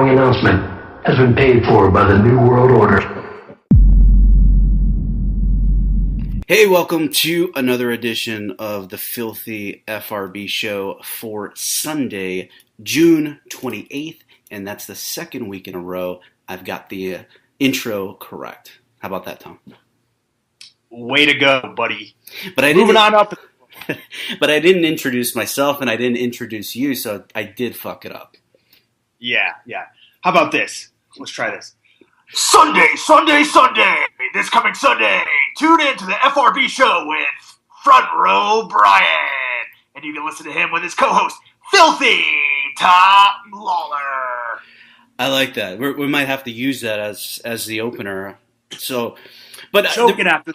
following announcement has been paid for by the New World Order. Hey, welcome to another edition of the Filthy FRB Show for Sunday, June 28th, and that's the second week in a row I've got the intro correct. How about that, Tom? Way to go, buddy. But Moving on up. But I didn't introduce myself, and I didn't introduce you, so I did fuck it up. Yeah. How about this? Let's try this. Sunday! This coming Sunday, tune in to the FRB Show with Front Row Brian. And you can listen to him with his co-host, Filthy Tom Lawlor. I like that. We might have to use that as the opener. So, but Choking after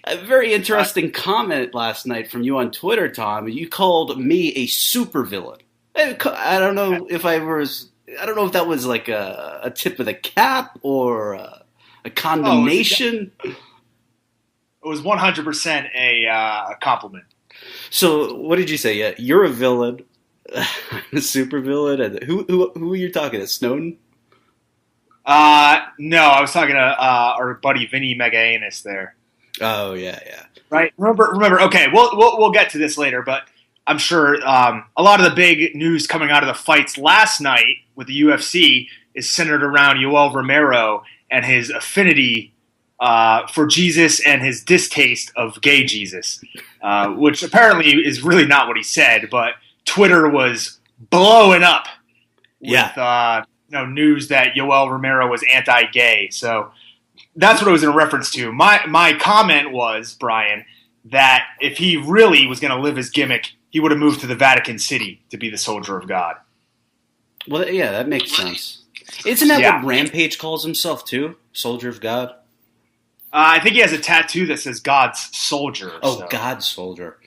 a very interesting comment last night from you on Twitter, Tom. You called me a supervillain. I don't know if that was like a tip of the cap or a condemnation. It was 100% a compliment. So what did you say? Yeah, you're a villain, a super villain. And who are you talking to? Snowden? No, I was talking to our buddy Vinny Megaanus there. Oh yeah. Right. Remember. Okay, we'll get to this later, but I'm sure a lot of the big news coming out of the fights last night with the UFC is centered around Yoel Romero and his affinity for Jesus and his distaste of gay Jesus, which apparently is really not what he said, but Twitter was blowing up with news that Yoel Romero was anti-gay. So that's what it was in reference to. My comment was, Brian, that if he really was going to live his gimmick, he would have moved to the Vatican City to be the soldier of God. Well, yeah, that makes sense. Isn't that what Rampage calls himself too? Soldier of God? I think he has a tattoo that says God's soldier. Oh, so. God's soldier.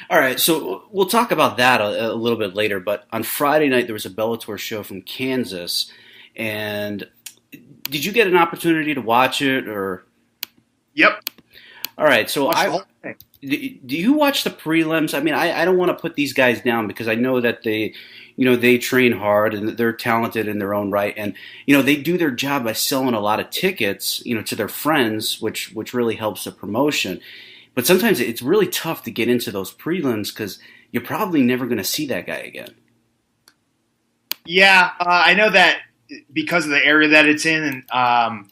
All right, so we'll talk about that a little bit later, but on Friday night there was a Bellator show from Kansas, and did you get an opportunity to watch it? Or? Yep. All right, so do you watch the prelims? I mean, I don't want to put these guys down because I know that they train hard and they're talented in their own right, and they do their job by selling a lot of tickets, to their friends, which really helps the promotion. But sometimes it's really tough to get into those prelims because you're probably never going to see that guy again. Yeah, I know that because of the area that it's in, and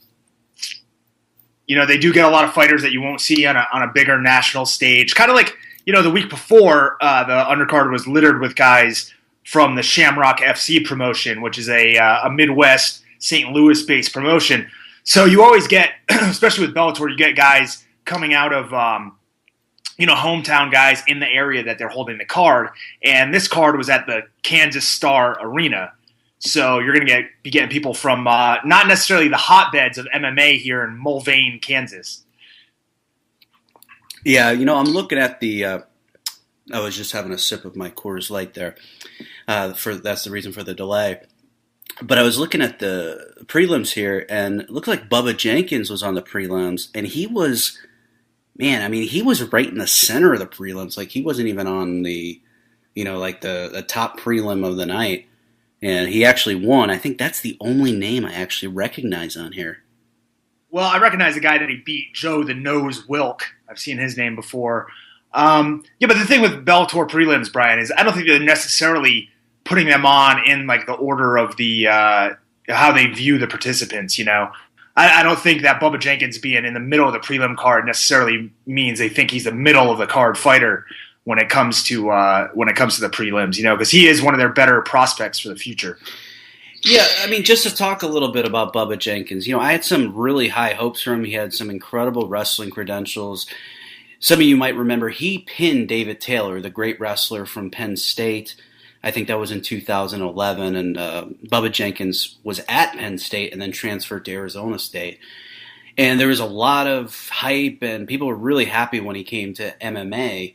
they do get a lot of fighters that you won't see on a bigger national stage. Kind of like, the week before, the undercard was littered with guys from the Shamrock FC promotion, which is a Midwest St. Louis-based promotion. So you always get, especially with Bellator, you get guys coming out of, hometown guys in the area that they're holding the card. And this card was at the Kansas Star Arena. So you're going to be getting people from not necessarily the hotbeds of MMA here in Mulvane, Kansas. Yeah, I'm looking at I was just having a sip of my Coors Light there. That's the reason for the delay. But I was looking at the prelims here, and it looked like Bubba Jenkins was on the prelims, and he was right in the center of the prelims. Like, he wasn't even on the, the top prelim of the night. And he actually won. I think that's the only name I actually recognize on here. Well, I recognize the guy that he beat, Joe the Nose Wilk. I've seen his name before. But the thing with Bellator prelims, Brian, is I don't think they're necessarily putting them on in like the order of the how they view the participants. I don't think that Bubba Jenkins being in the middle of the prelim card necessarily means they think he's the middle of the card fighter when it comes to the prelims, because he is one of their better prospects for the future. Yeah, I mean, just to talk a little bit about Bubba Jenkins, I had some really high hopes for him. He had some incredible wrestling credentials. Some of you might remember he pinned David Taylor, the great wrestler from Penn State. I think that was in 2011, and Bubba Jenkins was at Penn State and then transferred to Arizona State. And there was a lot of hype, and people were really happy when he came to MMA.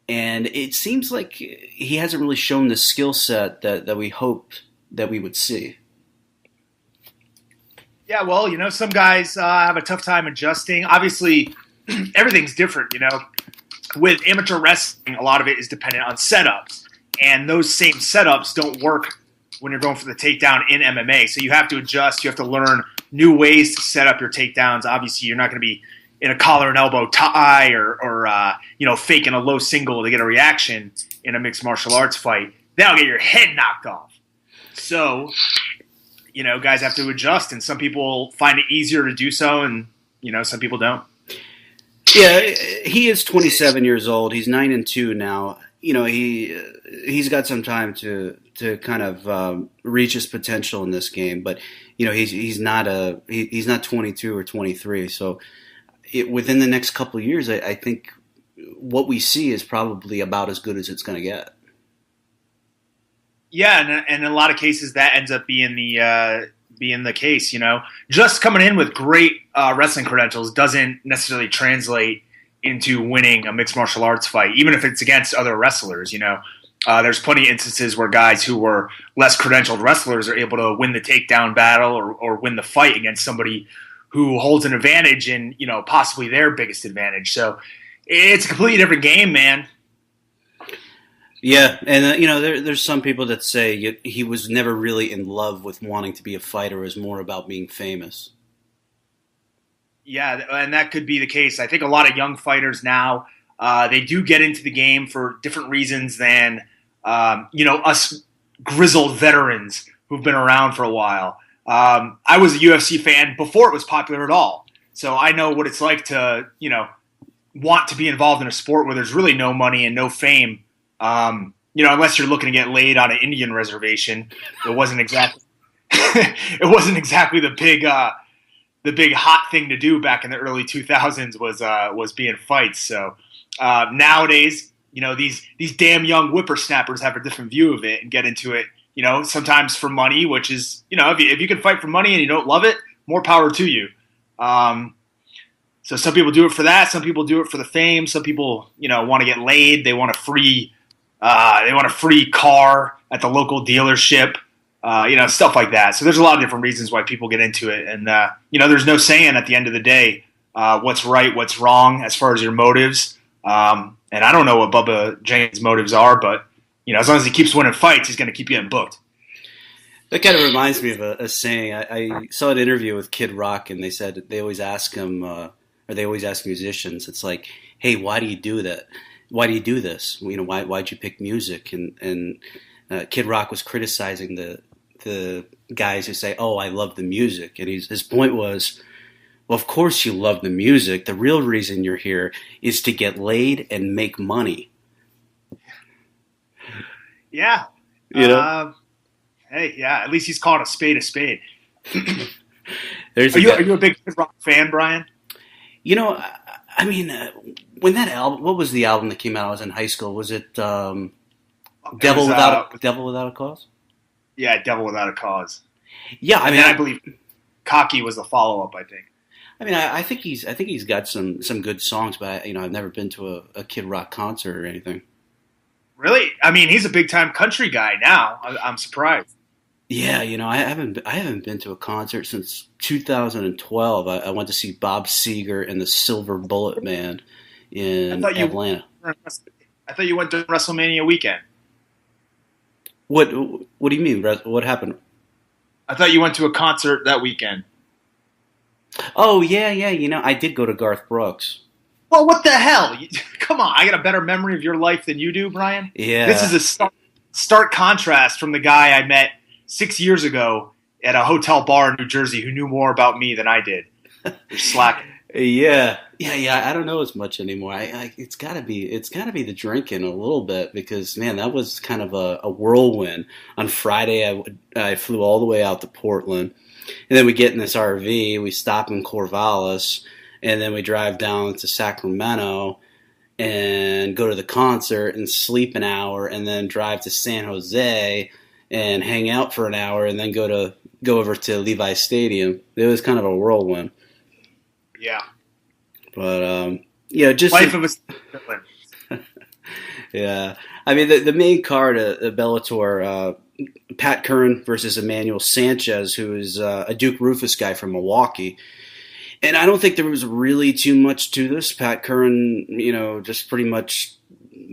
And it seems like he hasn't really shown the skill set that we hoped that we would see. Yeah, well, some guys have a tough time adjusting. Obviously, everything's different, With amateur wrestling, a lot of it is dependent on setups. And those same setups don't work when you're going for the takedown in MMA. So you have to adjust. You have to learn new ways to set up your takedowns. Obviously, you're not going to be in a collar and elbow tie or faking a low single to get a reaction in a mixed martial arts fight. That'll get your head knocked off. So, guys have to adjust, and some people find it easier to do so, and, some people don't. Yeah, he is 27 years old. He's 9-2 now. He's got some time to kind of reach his potential in this game, but he's not 22 or 23. So within the next couple of years, I think what we see is probably about as good as it's going to get. Yeah, and in a lot of cases that ends up being the case. Just coming in with great wrestling credentials doesn't necessarily translate into winning a mixed martial arts fight, even if it's against other wrestlers. There's plenty of instances where guys who were less credentialed wrestlers are able to win the takedown battle or win the fight against somebody who holds an advantage in, possibly their biggest advantage. So it's a completely different game, man. Yeah, and there's some people that say he was never really in love with wanting to be a fighter. It was more about being famous. Yeah, and that could be the case. I think a lot of young fighters now, they do get into the game for different reasons than, us grizzled veterans who've been around for a while. I was a UFC fan before it was popular at all. So I know what it's like to, want to be involved in a sport where there's really no money and no fame. Unless you're looking to get laid on an Indian reservation. It wasn't exactly the big hot thing to do back in the early 2000s was being fights. So nowadays, these damn young whippersnappers have a different view of it and get into it, sometimes for money, which is, if you can fight for money and you don't love it, more power to you. So some people do it for that. Some people do it for the fame. Some people, want to get laid. They want a free car at the local dealership. Stuff like that. So there's a lot of different reasons why people get into it. And, there's no saying at the end of the day what's right, what's wrong as far as your motives. And I don't know what Bubba Jenkins' motives are, but, as long as he keeps winning fights, he's going to keep getting booked. That kind of reminds me of a saying. I saw an interview with Kid Rock, and they said they always ask him, or they always ask musicians, it's like, hey, why do you do that? Why do you do this? Why'd you pick music? And Kid Rock was criticizing the guys who say, oh, I love the music. And his point was, well, of course you love the music. The real reason you're here is to get laid and make money. Yeah. Hey, yeah, at least he's calling a spade a spade. Are you a big Kid Rock fan, Brian? When that album, what was the album that came out? I was in high school. Was it Devil Without a Cause? Yeah, Devil Without a Cause. Yeah, I believe Cocky was the follow-up, I think. I think he's got some good songs, but I've never been to a Kid Rock concert or anything. Really? He's a big-time country guy now. I'm surprised. Yeah, I haven't been to a concert since 2012. I went to see Bob Seger and the Silver Bullet Band in Atlanta. I thought you went to WrestleMania weekend. What do you mean? What happened? I thought you went to a concert that weekend. Oh, yeah. I did go to Garth Brooks. Well, what the hell? Come on. I got a better memory of your life than you do, Brian. Yeah. This is a stark contrast from the guy I met 6 years ago at a hotel bar in New Jersey who knew more about me than I did. You're slacking. Yeah. I don't know as much anymore. It's gotta be the drinking a little bit because man, that was kind of a whirlwind. On Friday, I flew all the way out to Portland, and then we get in this RV. We stop in Corvallis, and then we drive down to Sacramento and go to the concert and sleep an hour, and then drive to San Jose and hang out for an hour, and then go over to Levi's Stadium. It was kind of a whirlwind. Yeah. But, just... Life of a... Yeah. The main card of Bellator, Pat Curran versus Emmanuel Sanchez, who is a Duke Rufus guy from Milwaukee. And I don't think there was really too much to this. Pat Curran, just pretty much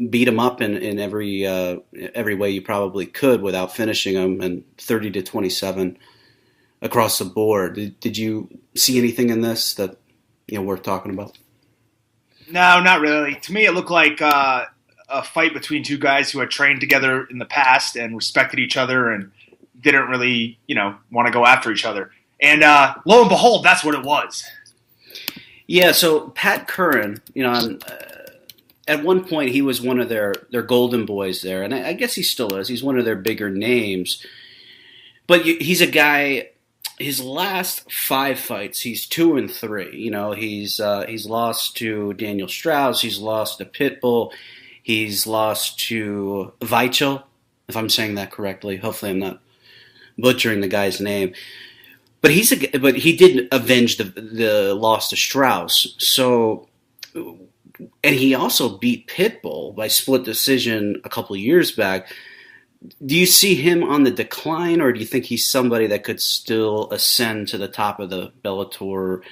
beat him up in every way you probably could without finishing him, and 30-27 across the board. Did you see anything in this that worth talking about? No, not really. To me, it looked like a fight between two guys who had trained together in the past and respected each other and didn't really, want to go after each other. And lo and behold, that's what it was. Yeah, so Pat Curran, at one point he was one of their golden boys there, and I guess he still is. He's one of their bigger names. But he's a guy, his last 5 fights, he's 2-3. He's lost to Daniel Strauss, he's lost to Pitbull, he's lost to Weichel, if I'm saying that correctly. Hopefully I'm not butchering the guy's name. But he did avenge the loss to Strauss. So, and he also beat Pitbull by split decision a couple of years back. Do you see him on the decline, or do you think he's somebody that could still ascend to the top of the Bellator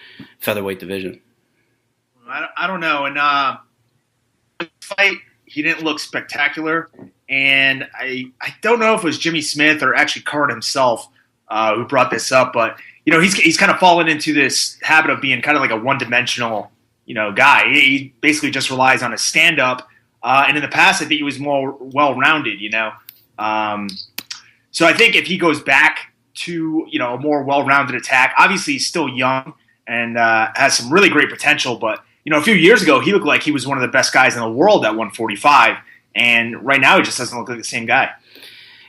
featherweight division? I don't know. And the fight, he didn't look spectacular. And I don't know if it was Jimmy Smith or actually Curran himself who brought this up, but he's kind of fallen into this habit of being kind of like a one-dimensional guy. He basically just relies on his stand-up, and in the past I think he was more well-rounded. So I think if he goes back to a more well-rounded attack, obviously he's still young and has some really great potential, but a few years ago he looked like he was one of the best guys in the world at 145, and right now he just doesn't look like the same guy.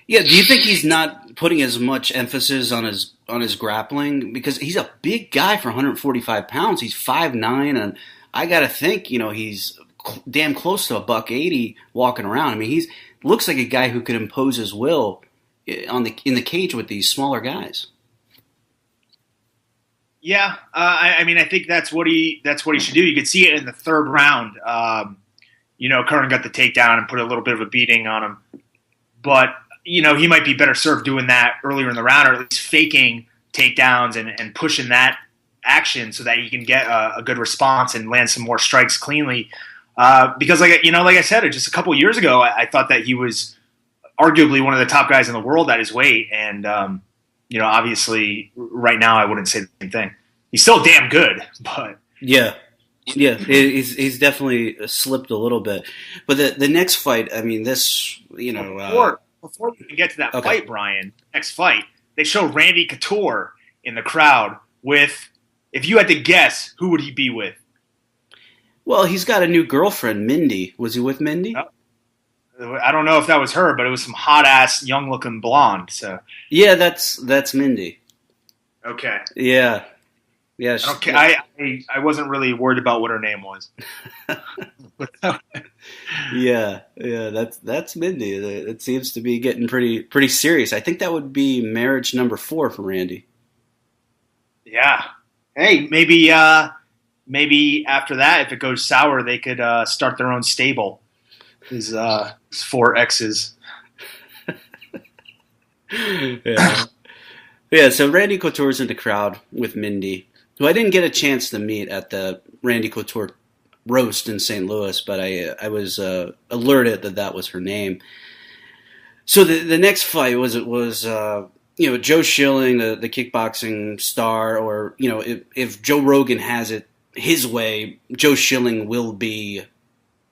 Yeah, do you think he's not putting as much emphasis on his grappling? Because he's a big guy for 145 pounds. He's 5'9", and I got to think, he's damn close to $180 walking around. I mean, he looks like a guy who could impose his will in the cage with these smaller guys. Yeah, I think that's what he should do. You could see it in the third round. Curran got the takedown and put a little bit of a beating on him, but he might be better served doing that earlier in the round, or at least faking takedowns and pushing that action so that he can get a good response and land some more strikes cleanly. Because like I said, just a couple of years ago, I thought that he was arguably one of the top guys in the world at his weight. And, obviously right now I wouldn't say the same thing. He's still damn good, but yeah, he's definitely slipped a little bit. But the next fight, I mean, this, Before we can get to that fight, Brian, next fight, they show Randy Couture in the crowd with, if you had to guess, who would he be with? Well, he's got a new girlfriend, Mindy. Was he with Mindy? I don't know if that was her, but it was some hot-ass, young-looking blonde. So yeah, that's Mindy. Okay. Yeah. Yeah. Okay. I wasn't really worried about what her name was. Yeah, that's Mindy. It seems to be getting pretty serious. I think that would be marriage number 4 for Randy. Yeah. Hey, maybe after that, if it goes sour, they could start their own stable. His 4 exes. Yeah. So Randy Couture's in the crowd with Mindy, who I didn't get a chance to meet at the Randy Couture roast in St. Louis, but I was alerted that was her name. So the next fight was Joe Schilling, the kickboxing star, or if Joe Rogan has it his way, Joe Schilling will be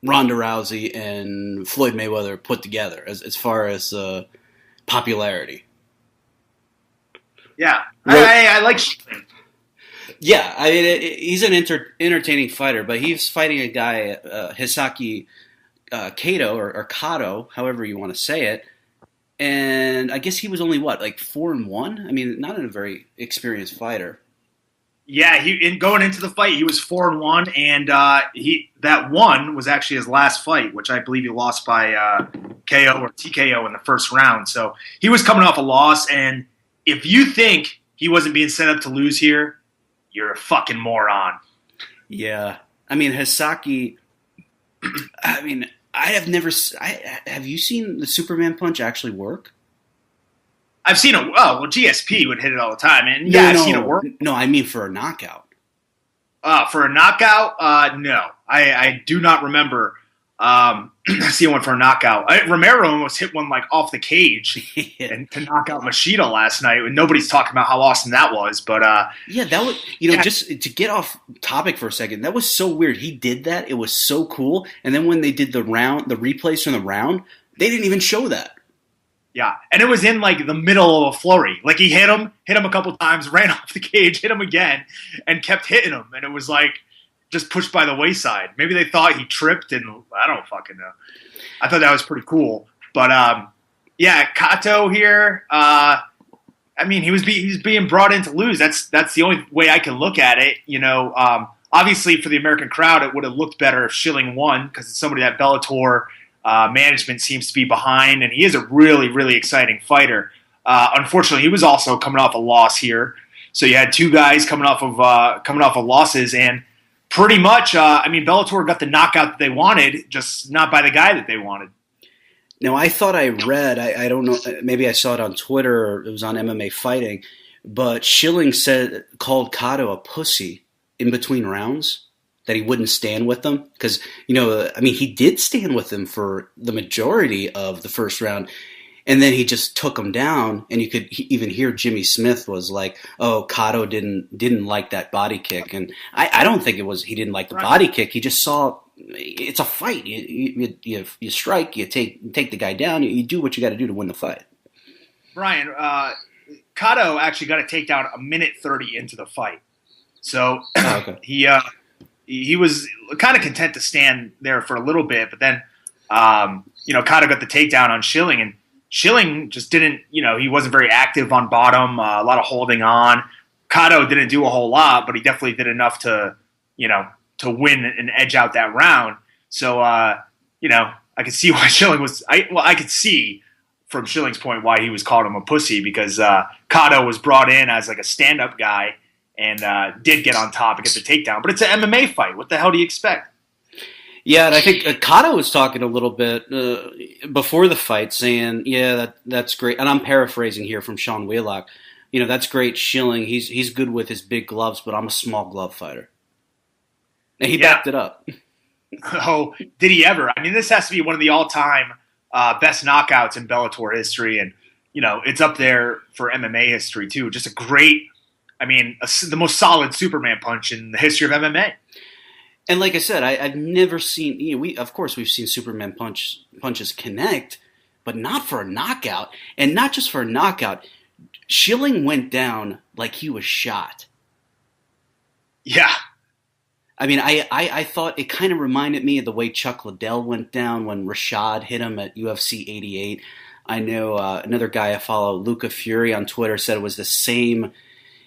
Ronda Rousey and Floyd Mayweather put together as far as popularity. Yeah, I like Schilling. Yeah, I mean, he's an entertaining fighter, but he's fighting a guy, Hisaki Kato, or Kato, however you want to say it, and I guess he was only, 4-1? I mean, not a very experienced fighter. Yeah, going into the fight, he was 4-1, and that one was actually his last fight, which I believe he lost by KO or TKO in the first round. So he was coming off a loss, and if you think he wasn't being set up to lose here, you're a fucking moron. Yeah. I mean, Hisaki, I mean, have you seen the Superman punch actually work? I've seen it. Oh, well, GSP would hit it all the time. And yeah, I've seen it work. No, I mean for a knockout. For a knockout? No. I do not remember See one for a knockout. Romero almost hit one like off the cage and to knock out Machida last night. And nobody's talking about how awesome that was. But yeah, that was just to get off topic for a second. That was so weird. He did that. It was so cool. And then when they did the replays from the round, they didn't even show that. Yeah, and it was in like the middle of a flurry. Like he hit him a couple times, ran off the cage, hit him again, and kept hitting him. And it was like just pushed by the wayside. Maybe they thought he tripped, and I don't fucking know. I thought that was pretty cool. But yeah, Kato here. I mean, he's being brought in to lose. That's the only way I can look at it. Obviously for the American crowd, it would have looked better if Schilling won because it's somebody that Bellator management seems to be behind, and he is a really, really exciting fighter. Unfortunately, he was also coming off a loss here, so you had two guys coming off of losses, and pretty much, Bellator got the knockout that they wanted, just not by the guy that they wanted. Now, I thought I read, I don't know, maybe I saw it on Twitter or it was on MMA Fighting, but Schilling called Kato a pussy in between rounds. That he wouldn't stand with them because, he did stand with them for the majority of the first round, and then he just took him down. And you could even hear Jimmy Smith was like, "Oh, Kato didn't like that body kick," and I don't think it was he didn't like the body kick. He just saw it's a fight. You strike, you take the guy down, you do what you got to do to win the fight. Brian, Kato actually got a takedown a minute 30 into the fight, so okay. He was kind of content to stand there for a little bit, but then, Kato got the takedown on Schilling, and Schilling just didn't, he wasn't very active on bottom, a lot of holding on. Kato didn't do a whole lot, but he definitely did enough to win and edge out that round. So, I could see why Schilling I could see from Schilling's point why he was calling him a pussy because Kato was brought in as like a stand-up guy, and did get on top and get the takedown. But it's an MMA fight. What the hell do you expect? Yeah, and I think Kato was talking a little bit before the fight saying, yeah, that's great. And I'm paraphrasing here from Sean Wheelock. That's great, Schilling. He's good with his big gloves, but I'm a small glove fighter. And he backed it up. Oh, did he ever? I mean, this has to be one of the all-time best knockouts in Bellator history. And, it's up there for MMA history, too. Just a great... the most solid Superman punch in the history of MMA. And like I said, I've never seen. We've seen Superman punches connect, but not for a knockout, and not just for a knockout. Schilling went down like he was shot. Yeah. I thought it kind of reminded me of the way Chuck Liddell went down when Rashad hit him at UFC 88. I know another guy I follow, Luca Fury on Twitter, said it was the same.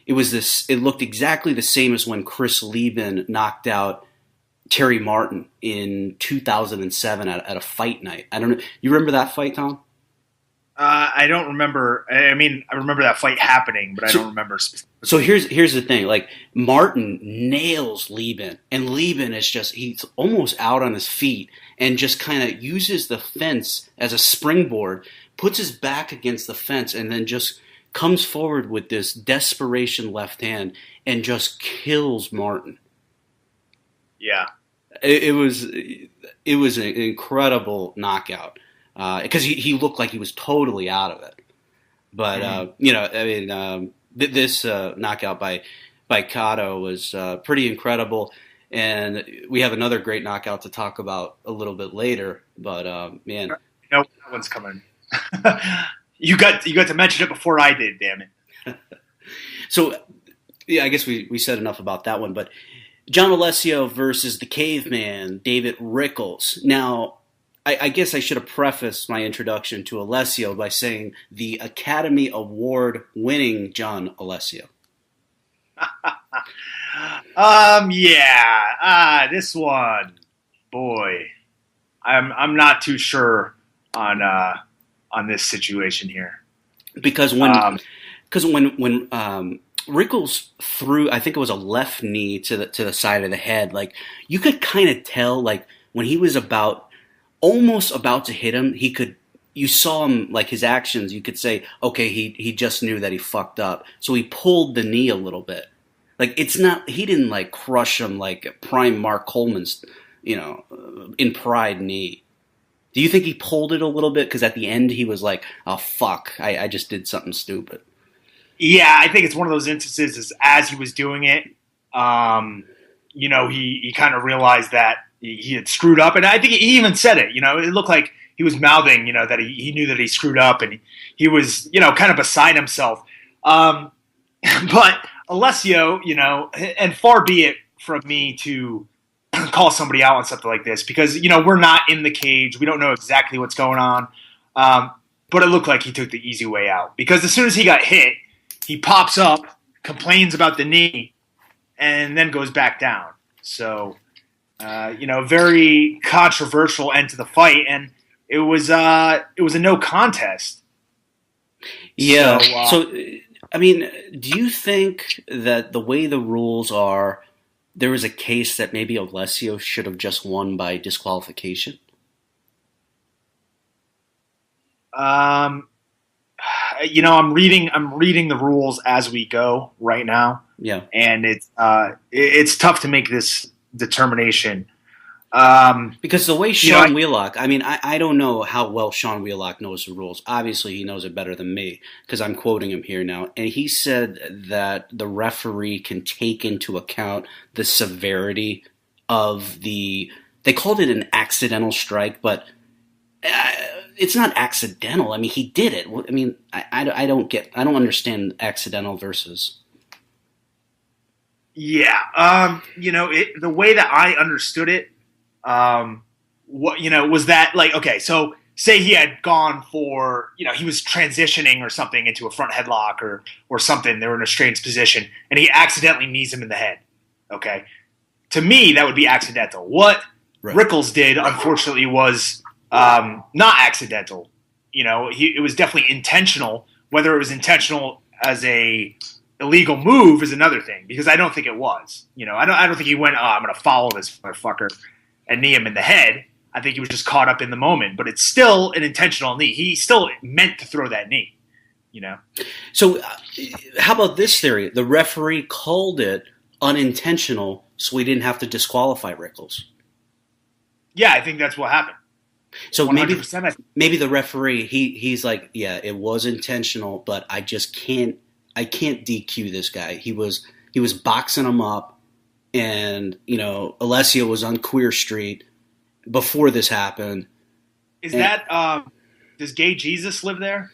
It looked exactly the same as when Chris Lieben knocked out Terry Martin in 2007 at a fight night. I don't know. You remember that fight, Tom? I don't remember. I remember that fight happening, but I don't remember specifically. So here's the thing. Like, Martin nails Lieben, and Lieben he's almost out on his feet and just kind of uses the fence as a springboard, puts his back against the fence, and then just comes forward with this desperation left hand and just kills Martin. Yeah. It was an incredible knockout because he looked like he was totally out of it. But, this knockout by Kato was pretty incredible. And we have another great knockout to talk about a little bit later. But, man. No, that one's coming. You got to mention it before I did, damn it. So, yeah, I guess we said enough about that one. But John Alessio versus the Caveman, David Rickles. Now, I guess I should have prefaced my introduction to Alessio by saying the Academy Award-winning John Alessio. This one, boy, I'm not too sure on this situation here. Because when Rickles threw, I think it was a left knee to the side of the head, like, you could kind of tell, like, when he was almost about to hit him, you saw him, like, his actions, you could say, okay, he just knew that he fucked up. So he pulled the knee a little bit. Like, he didn't, like, crush him like prime Mark Coleman in pride knee. Do you think he pulled it a little bit? Because at the end he was like, oh, fuck, I just did something stupid. Yeah, I think it's one of those instances as he was doing it, he kind of realized that he had screwed up. And I think he even said it, it looked like he was mouthing, that he knew that he screwed up and he was, kind of beside himself. But Alessio, and far be it from me to call somebody out on something like this because, we're not in the cage. We don't know exactly what's going on. But it looked like he took the easy way out because as soon as he got hit, he pops up, complains about the knee, and then goes back down. So, very controversial end to the fight, and it was a no contest. Yeah. So, do you think that the way the rules are, there was a case that maybe Alessio should have just won by disqualification? I'm reading the rules as we go right now. Yeah. And it's tough to make this determination. Because the way Sean Wheelock, I don't know how well Sean Wheelock knows the rules. Obviously, he knows it better than me because I'm quoting him here now. And he said that the referee can take into account the severity of they called it an accidental strike, but it's not accidental. He did it. I don't understand accidental versus. Yeah. The way that I understood it, was that okay, so say he had gone for, he was transitioning or something into a front headlock or something. They were in a strange position and he accidentally knees him in the head. Okay. To me, that would be accidental. What Rickles did, unfortunately, was not accidental. It was definitely intentional. Whether it was intentional as a illegal move is another thing because I don't think it was. I don't think he went, I'm going to follow this motherfucker and knee him in the head. I think he was just caught up in the moment, but it's still an intentional knee. He still meant to throw that knee. So how about this theory? The referee called it unintentional, so we didn't have to disqualify Rickles. Yeah, I think that's what happened. So maybe the referee he's like, yeah, it was intentional, but I can't DQ this guy. He was boxing him up, and Alessio was on Queer Street before this happened. Is that does Gay Jesus live there?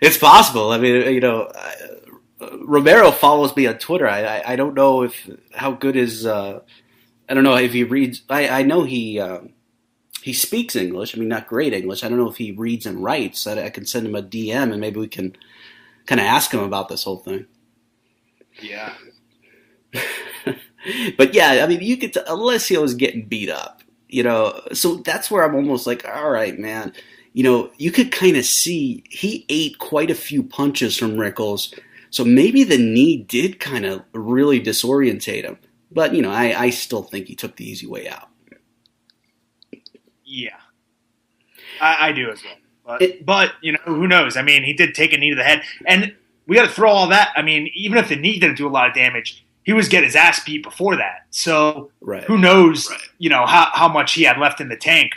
It's possible. Romero follows me on Twitter. I don't know how good his. I don't know if he reads. I know he speaks English. Not great English. I don't know if he reads and writes. I can send him a DM and maybe we can kind of ask him about this whole thing. Yeah. But yeah, you could. Alessio is getting beat up. So that's where I'm almost like, all right, man. You could kind of see he ate quite a few punches from Rickles. So maybe the knee did kind of really disorientate him. But, I still think he took the easy way out. Yeah. I do as well. But who knows? He did take a knee to the head. And we got to throw all that. Even if the knee didn't do a lot of damage, he was getting his ass beat before that. So who knows, how much he had left in the tank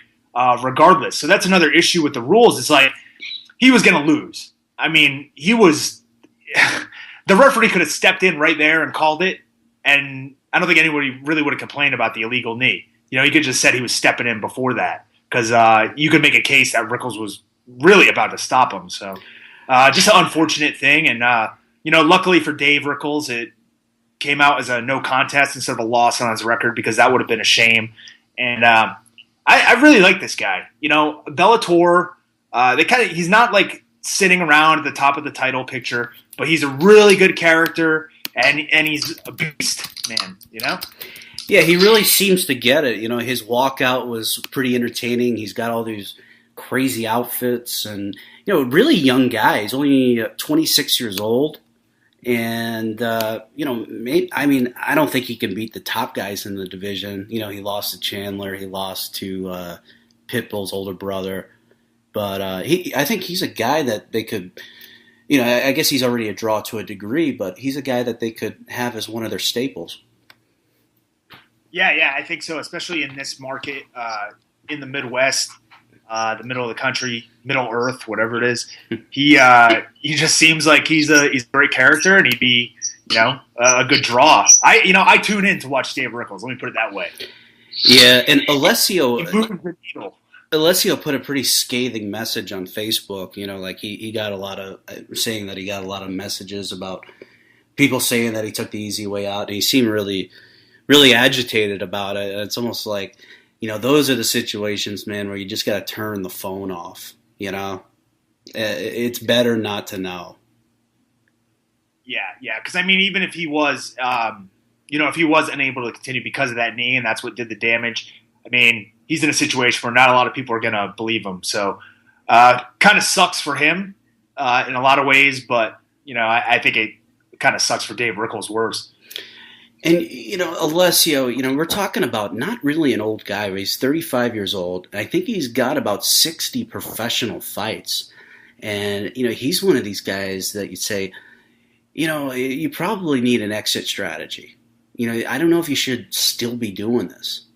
regardless. So that's another issue with the rules. It's like he was going to lose. He was – the referee could have stepped in right there and called it. And I don't think anybody really would have complained about the illegal knee. He could have just said he was stepping in before that because you could make a case that Rickles was really about to stop him. So just an unfortunate thing. And, luckily for Dave Rickles, it came out as a no contest instead of a loss on his record because that would have been a shame. And I really like this guy. Bellator, he's not like sitting around at the top of the title picture, but he's a really good character. And he's a beast, man, Yeah, he really seems to get it. His walkout was pretty entertaining. He's got all these crazy outfits and, really young guy. He's only 26 years old. And, I don't think he can beat the top guys in the division. He lost to Chandler. He lost to Pitbull's older brother. But I think he's a guy that they could – I guess he's already a draw to a degree, but he's a guy that they could have as one of their staples. Yeah, I think so, especially in this market, in the Midwest, the middle of the country, Middle Earth, whatever it is. He just seems like he's a great character, and he'd be, a good draw. I tune in to watch Dave Rickles. Let me put it that way. Yeah, and He moves the needle. Alessio put a pretty scathing message on Facebook. Like he got a lot of saying that he got a lot of messages about people saying that he took the easy way out, and he seemed really, really agitated about it. And it's almost like, those are the situations, man, where you just got to turn the phone off. It's better not to know. Yeah, because even if he was, if he was unable to continue because of that knee, and that's what did the damage. He's in a situation where not a lot of people are going to believe him. So, kind of sucks for him in a lot of ways, but I think it kind of sucks for Dave Rickles worse. And, Alessio, we're talking about not really an old guy. He's 35 years old. I think he's got about 60 professional fights. And, he's one of these guys that you'd say, you probably need an exit strategy. I don't know if you should still be doing this.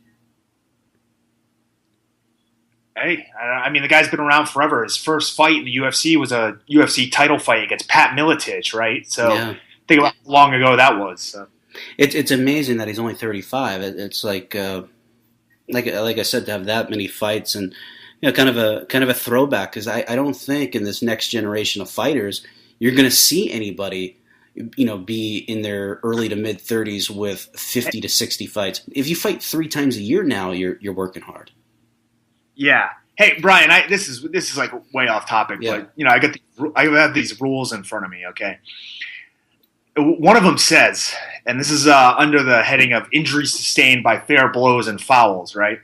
Hey, the guy's been around forever. His first fight in the UFC was a UFC title fight against Pat Miletich, right? So yeah. Think about how long ago that was. So. It's amazing that he's only 35. It's like I said, to have that many fights and kind of a throwback, because I don't think in this next generation of fighters you're going to see anybody be in their early to mid 30s with 50 to 60 fights. If you fight 3 times a year now, you're working hard. Yeah. Hey, Brian, this is like way off topic, yeah. But I have these rules in front of me. Okay. One of them says, and this is under the heading of injuries sustained by fair blows and fouls, right?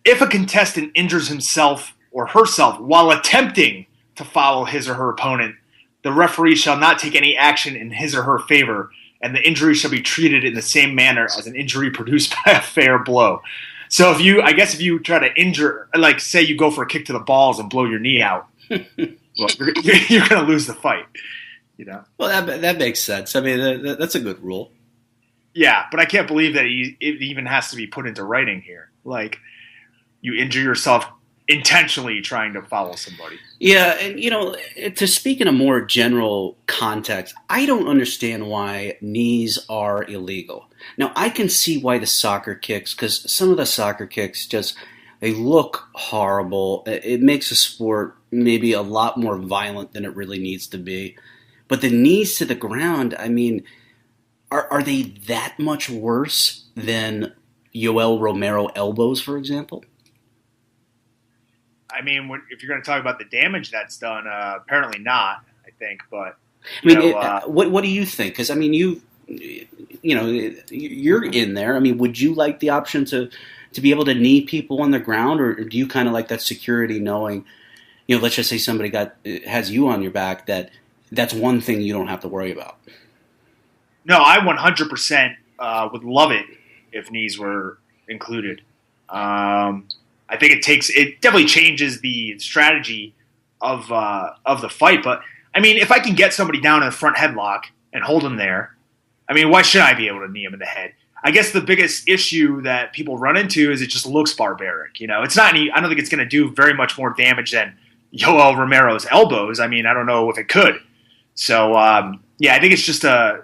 If a contestant injures himself or herself while attempting to foul his or her opponent, the referee shall not take any action in his or her favor, and the injury shall be treated in the same manner as an injury produced by a fair blow. So if you try to injure, like say you go for a kick to the balls and blow your knee out, well, you're going to lose the fight. Well, that makes sense. That's a good rule. Yeah, but I can't believe that it even has to be put into writing here. Like, you injure yourself intentionally trying to foul somebody. Yeah, and to speak in a more general context, I don't understand why knees are illegal. Now, I can see why the soccer kicks, because some of the soccer kicks they look horrible. It makes the sport maybe a lot more violent than it really needs to be. But the knees to the ground, are they that much worse than Yoel Romero elbows, for example? If you're going to talk about the damage that's done, apparently not, I think. But what do you think? Because you're in there. Would you like the option to be able to knee people on the ground, or do you kind of like that security, knowing, let's just say somebody has you on your back, that's one thing you don't have to worry about? No, I 100% would love it if knees were included. I think it definitely changes the strategy of the fight. But if I can get somebody down in a front headlock and hold them there, why should I be able to knee him in the head? I guess the biggest issue that people run into is it just looks barbaric. It's not I don't think it's going to do very much more damage than Yoel Romero's elbows. I don't know if it could. So I think it's just a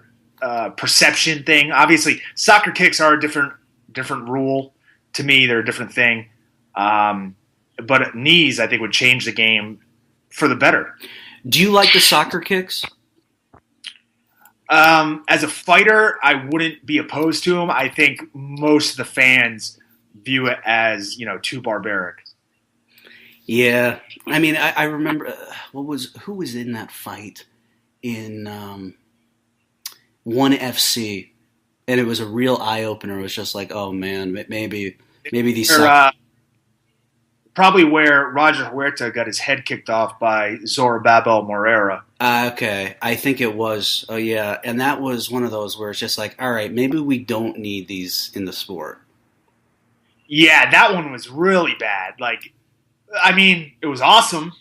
perception thing. Obviously, soccer kicks are a different rule to me. They're a different thing. But knees, I think, would change the game for the better. Do you like the soccer kicks? As a fighter, I wouldn't be opposed to them. I think most of the fans view it as, too barbaric. Yeah. I remember who was in that fight in ONE FC, and it was a real eye-opener. It was just like, oh, man, maybe these probably where Roger Huerta got his head kicked off by Zorobabel Moreira. Okay, I think it was. Oh, yeah, and that was one of those where it's just like, all right, maybe we don't need these in the sport. Yeah, that one was really bad. It was awesome.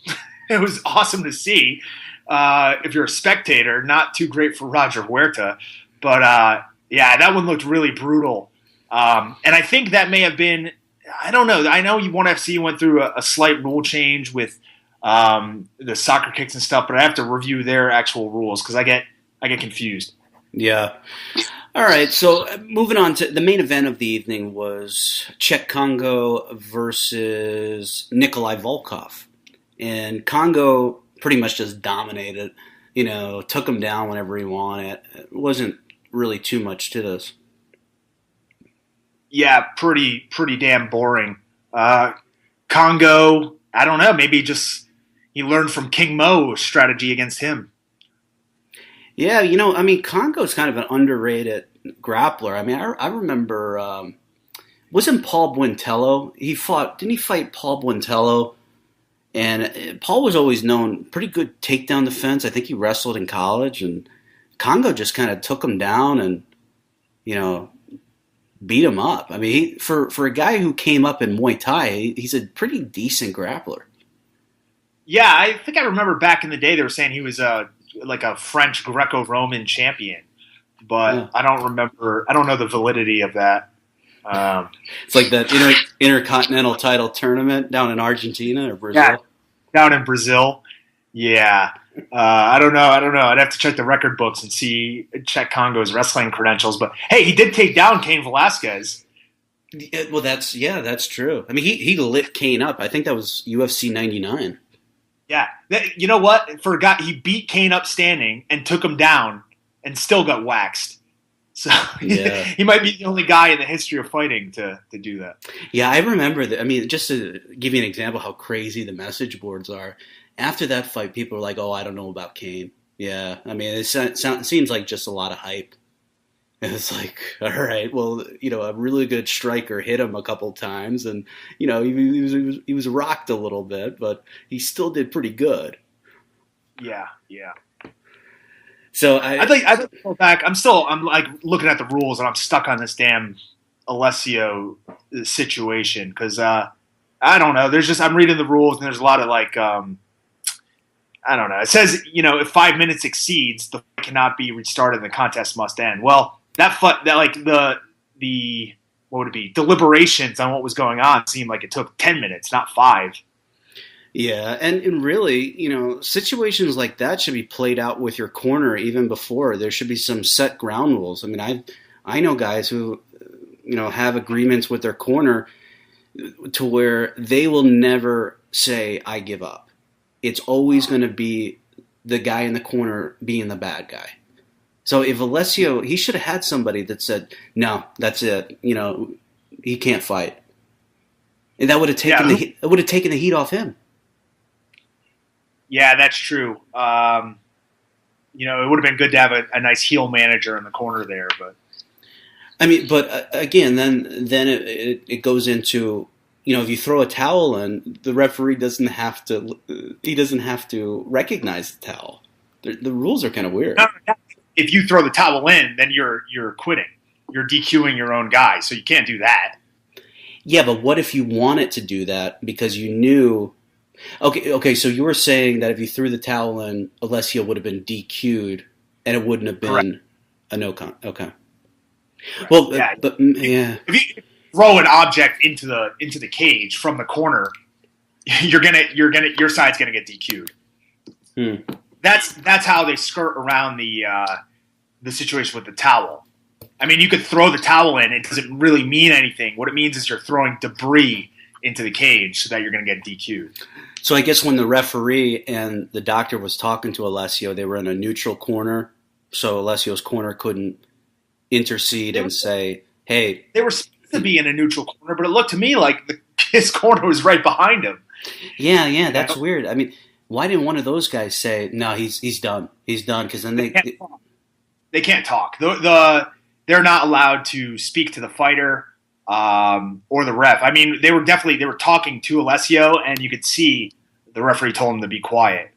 It was awesome to see. If you're a spectator, not too great for Roger Huerta. But, that one looked really brutal. And I think that may have been, I don't know. I know ONE FC went through a slight rule change with the soccer kicks and stuff, but I have to review their actual rules because I get confused. Yeah. All right, so moving on to the main event of the evening was Czech Congo versus Nikolai Volkov. And Congo pretty much just dominated, took him down whenever he wanted. It wasn't really too much to this. Yeah, pretty damn boring. Congo, I don't know, maybe just he learned from King Mo's strategy against him. Yeah, Congo's kind of an underrated grappler. I mean, I remember, wasn't Paul Buentello? Didn't he fight Paul Buentello? And Paul was always known pretty good takedown defense. I think he wrestled in college, and Congo just kind of took him down and, beat him up. I mean, for a guy who came up in Muay Thai, he's a pretty decent grappler. Yeah, I think I remember back in the day they were saying he was like a French Greco-Roman champion, but yeah. I don't know the validity of that. It's like that intercontinental title tournament down in Argentina or Brazil. Yeah, down in Brazil. Yeah. I don't know. I'd have to check the record books and check Congo's wrestling credentials. But hey, he did take down Cain Velasquez. Well, that's true. I mean, he lit Cain up. I think that was UFC 99. Yeah. You know what? For a guy, he beat Cain up standing and took him down and still got waxed. So yeah. He might be the only guy in the history of fighting to do that. Yeah, I remember that. I mean, just to give you an example how crazy the message boards are, after that fight, people are like, oh, I don't know about Cain. Yeah, I mean, it seems like just a lot of hype. And it's like, all right, well, a really good striker hit him a couple times, and he was rocked a little bit, but he still did pretty good. Yeah. So I think go back. I'm like looking at the rules, and I'm stuck on this damn Alessio situation because I don't know. I'm reading the rules, and there's a lot of like I don't know. It says if 5 minutes exceeds, the fight cannot be restarted, and the contest must end. Well. The what would it be? Deliberations on what was going on seemed like it took 10 minutes, not 5. Yeah, and really, situations like that should be played out with your corner even before. There should be some set ground rules. I mean, I know guys who, have agreements with their corner to where they will never say, I give up. It's always going to be the guy in the corner being the bad guy. So if Alessio, he should have had somebody that said, no, that's it. He can't fight. And that would have taken the heat off him. Yeah, that's true. It would have been good to have a nice heel manager in the corner there, but I mean, again, then it goes into, if you throw a towel in, the referee doesn't have to recognize the towel. The rules are kind of weird. If you throw the towel in, then you're quitting. You're DQing your own guy, so you can't do that. Yeah, but what if you wanted to do that because you knew? Okay. So you were saying that if you threw the towel in, Alessio would have been DQ'd, and it wouldn't have been Correct. a no count. Okay. Right. Well, yeah. Yeah. If you throw an object into the cage from the corner, your side's gonna get DQ'd. That's how they skirt around the situation with the towel. I mean, you could throw the towel in; it doesn't really mean anything. What it means is you're throwing debris into the cage so that you're going to get DQ'd. So I guess when the referee and the doctor was talking to Alessio, they were in a neutral corner, so Alessio's corner couldn't intercede and say, "Hey." They were supposed to be in a neutral corner, but it looked to me like his corner was right behind him. Yeah, that's weird. I mean, why didn't one of those guys say, "No, he's done. He's done"? Because then they can't talk. They're not allowed to speak to the fighter or the ref. I mean, they were talking to Alessio, and you could see the referee told him to be quiet.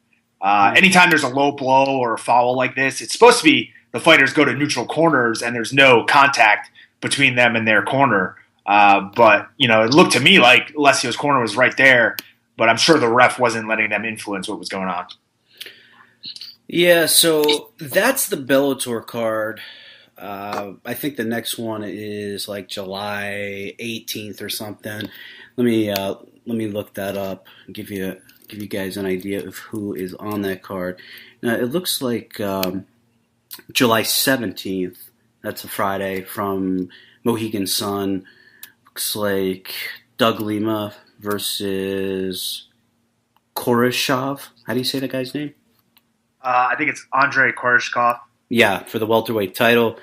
Anytime there's a low blow or a foul like this, it's supposed to be the fighters go to neutral corners and there's no contact between them and their corner. But it looked to me like Alessio's corner was right there, but I'm sure the ref wasn't letting them influence what was going on. Yeah, so that's the Bellator card. I think the next one is like July 18th or something. Let me look that up and give you guys an idea of who is on that card. Now it looks like July 17th. That's a Friday from Mohegan Sun. Looks like Doug Lima versus Koreshkov. How do you say that guy's name? I think it's Andrei Koreshkov. Yeah, for the welterweight title.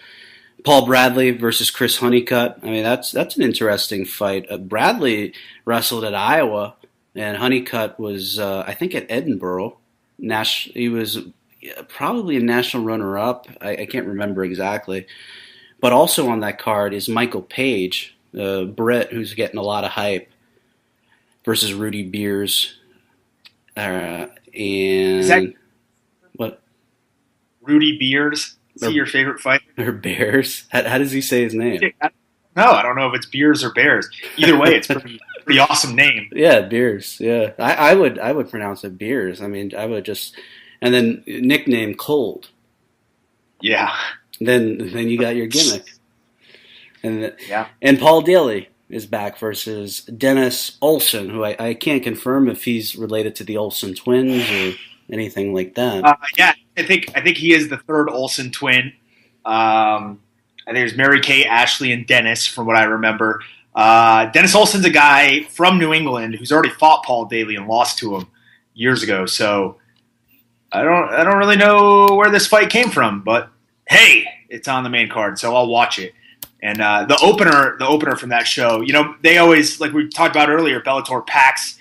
Paul Bradley versus Chris Honeycutt. I mean, that's an interesting fight. Bradley wrestled at Iowa, and Honeycutt was, I think, at Edinburgh. He was probably a national runner-up. I can't remember exactly. But also on that card is Michael Page, a Brit who's getting a lot of hype, versus Rudy Beers. What? Rudy Beers? Is he your favorite fighter? Or Bears? How does he say his name? No, I don't know if it's Beers or Bears. Either way, it's pretty awesome name. Yeah, Beers. Yeah, I would pronounce it Beers. I mean, I would just, and then nickname Cold. Yeah. Then you got your gimmick. And Paul Daly is back versus Dennis Olsen, who I can't confirm if he's related to the Olsen twins or anything like that. Yeah, I think he is the third Olsen twin. I think there's Mary Kay, Ashley, and Dennis, from what I remember. Dennis Olsen's a guy from New England who's already fought Paul Daly and lost to him years ago. So I don't really know where this fight came from, but hey, it's on the main card, so I'll watch it. And the opener from that show, they always, like we talked about earlier, Bellator packs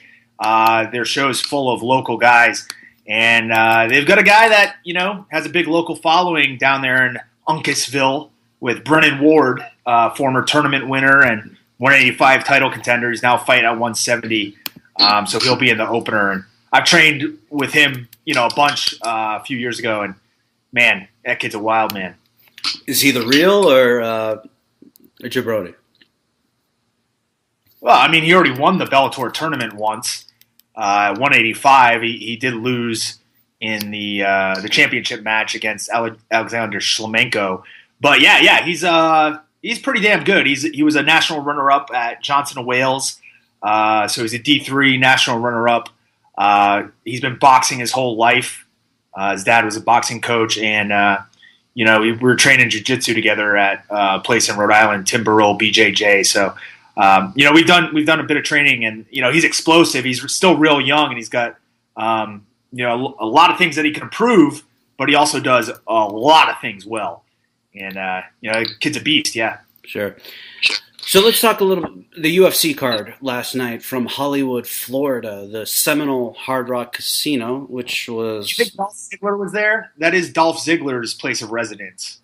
their shows full of local guys. And they've got a guy that, has a big local following down there in Uncasville with Brennan Ward, former tournament winner and 185 title contender. He's now fighting at 170. So he'll be in the opener. And I've trained with him, a bunch a few years ago. And, man, that kid's a wild man. Is he the real or a jabroni? Well, I mean, he already won the Bellator tournament once. 185, he did lose in the championship match against Alexander Shlemenko. But yeah, he's pretty damn good. He was a national runner-up at Johnson & Wales, so he's a D3 national runner-up. He's been boxing his whole life. His dad was a boxing coach, and we were training jiu-jitsu together at a place in Rhode Island, Tim Burrell, BJJ. So. We've done a bit of training, and he's explosive. He's still real young, and he's got a lot of things that he can improve, but he also does a lot of things well. And the kid's a beast. Yeah, sure. So let's talk a little the UFC card last night from Hollywood, Florida, the Seminole Hard Rock Casino, which was. You think Dolph Ziggler was there? That is Dolph Ziggler's place of residence.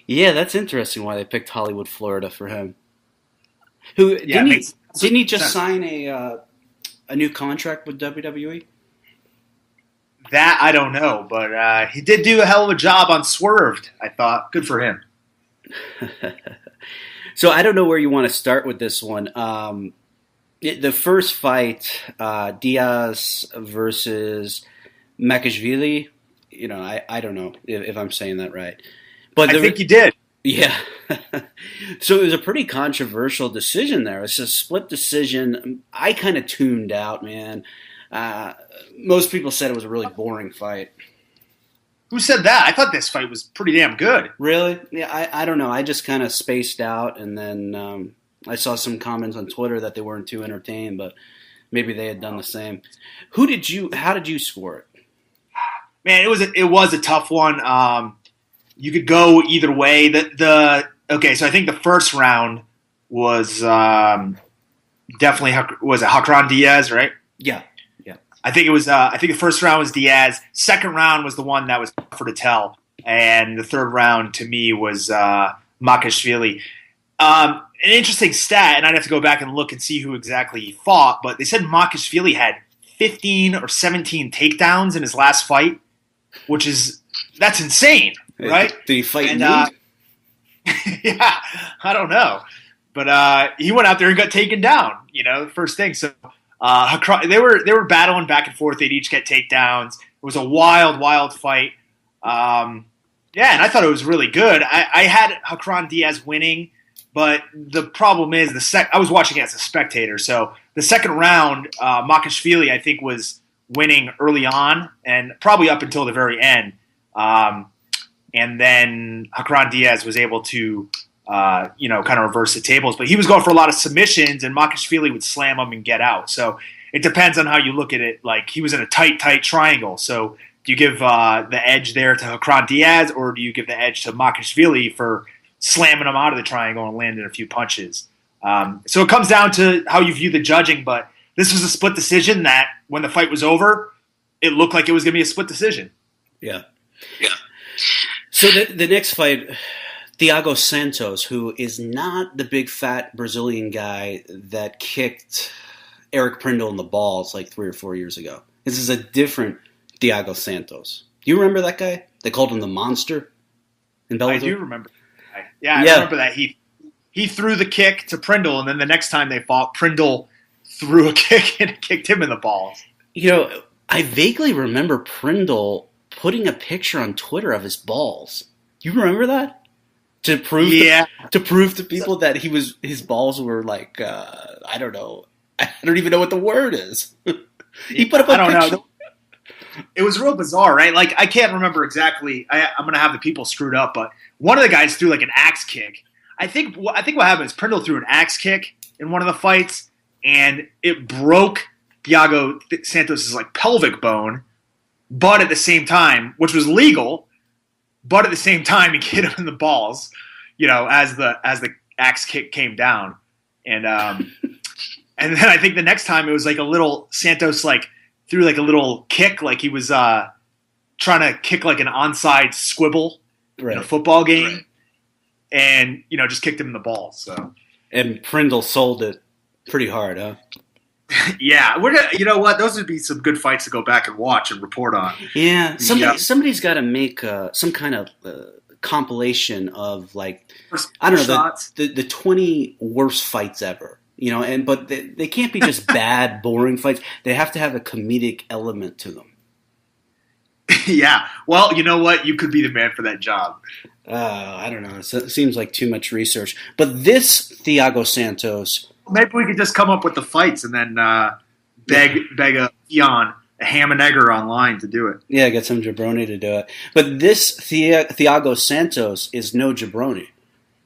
Yeah, that's interesting. Why they picked Hollywood, Florida for him. Who didn't he just sign a new contract with WWE? That I don't know, but he did do a hell of a job on Swerved. I thought, good for him. So I don't know where you want to start with this one. The first fight, Diaz versus Makashvili. I don't know if I'm saying that right, but I think you did. Yeah. So it was a pretty controversial decision there. It's a split decision. I kind of tuned out, man. Most people said it was a really boring fight. Who said that? I thought this fight was pretty damn good. Really? Yeah, I don't know. I just kind of spaced out, and then I saw some comments on Twitter that they weren't too entertained, but maybe they had done the same. How did you score it? Man, it was a tough one. You could go either way. Okay, so I think the first round was definitely Hakran Diaz, right? Yeah. I think it was. I think the first round was Diaz. Second round was the one that was tougher to tell, and the third round to me was Makashvili. An interesting stat, and I'd have to go back and look and see who exactly he fought, but they said Makashvili had 15 or 17 takedowns in his last fight, that's insane. Right? Did he fight nude? Yeah, I don't know. But he went out there and got taken down, the first thing. So they were battling back and forth. They'd each get takedowns. It was a wild, wild fight. Yeah, and I thought it was really good. I had Hakran Diaz winning, but the problem is I was watching it as a spectator, so the second round, Makashvili I think was winning early on and probably up until the very end, and then Hakran Diaz was able to kind of reverse the tables, but he was going for a lot of submissions, and Makashvili would slam him and get out. So it depends on how you look at it. Like he was in a tight triangle, so. Do you give the edge there to Hakran Diaz, or do you give the edge to Makashvili for slamming him out of the triangle and landing a few punches? So it comes down to how you view the judging, but this was a split decision that when the fight was over, it looked like it was going to be a split decision. Yeah. So the next fight, Thiago Santos, who is not the big fat Brazilian guy that kicked Eric Prindle in the balls like 3 or 4 years ago. This is a different Thiago Santos. Do you remember that guy? They called him the Monster in Bellator. I do remember. I remember that he threw the kick to Prindle, and then the next time they fought, Prindle threw a kick and kicked him in the balls. I vaguely remember Prindle putting a picture on Twitter of his balls. Do you remember that? To prove to people that his balls were like I don't know. I don't even know what the word is. He put up a picture. Know. It was real bizarre, right? Like, I can't remember exactly. I'm going to have the people screwed up, but one of the guys threw like an axe kick. I think what happened is Prindle threw an axe kick in one of the fights, and it broke Thiago Santos' like pelvic bone, but at the same time, which was legal, but at the same time, he hit him in the balls, as the axe kick came down, and and then I think the next time it was like a little Santos like. Threw like a little kick, like he was trying to kick like an onside squibble in a football game, and just kicked him in the balls. So, and Prindle sold it pretty hard, huh? Yeah, we're gonna. You know what? Those would be some good fights to go back and watch and report on. Yeah, somebody's got to make some kind of compilation of like I don't know the 20 worst fights ever. But they can't be just bad, boring fights. They have to have a comedic element to them. Yeah. Well, you know what? You could be the man for that job. I don't know. It seems like too much research. But this Thiago Santos... Maybe we could just come up with the fights and then beg a peon, a ham and egger online to do it. Yeah, get some jabroni to do it. But this Thiago Santos is no jabroni.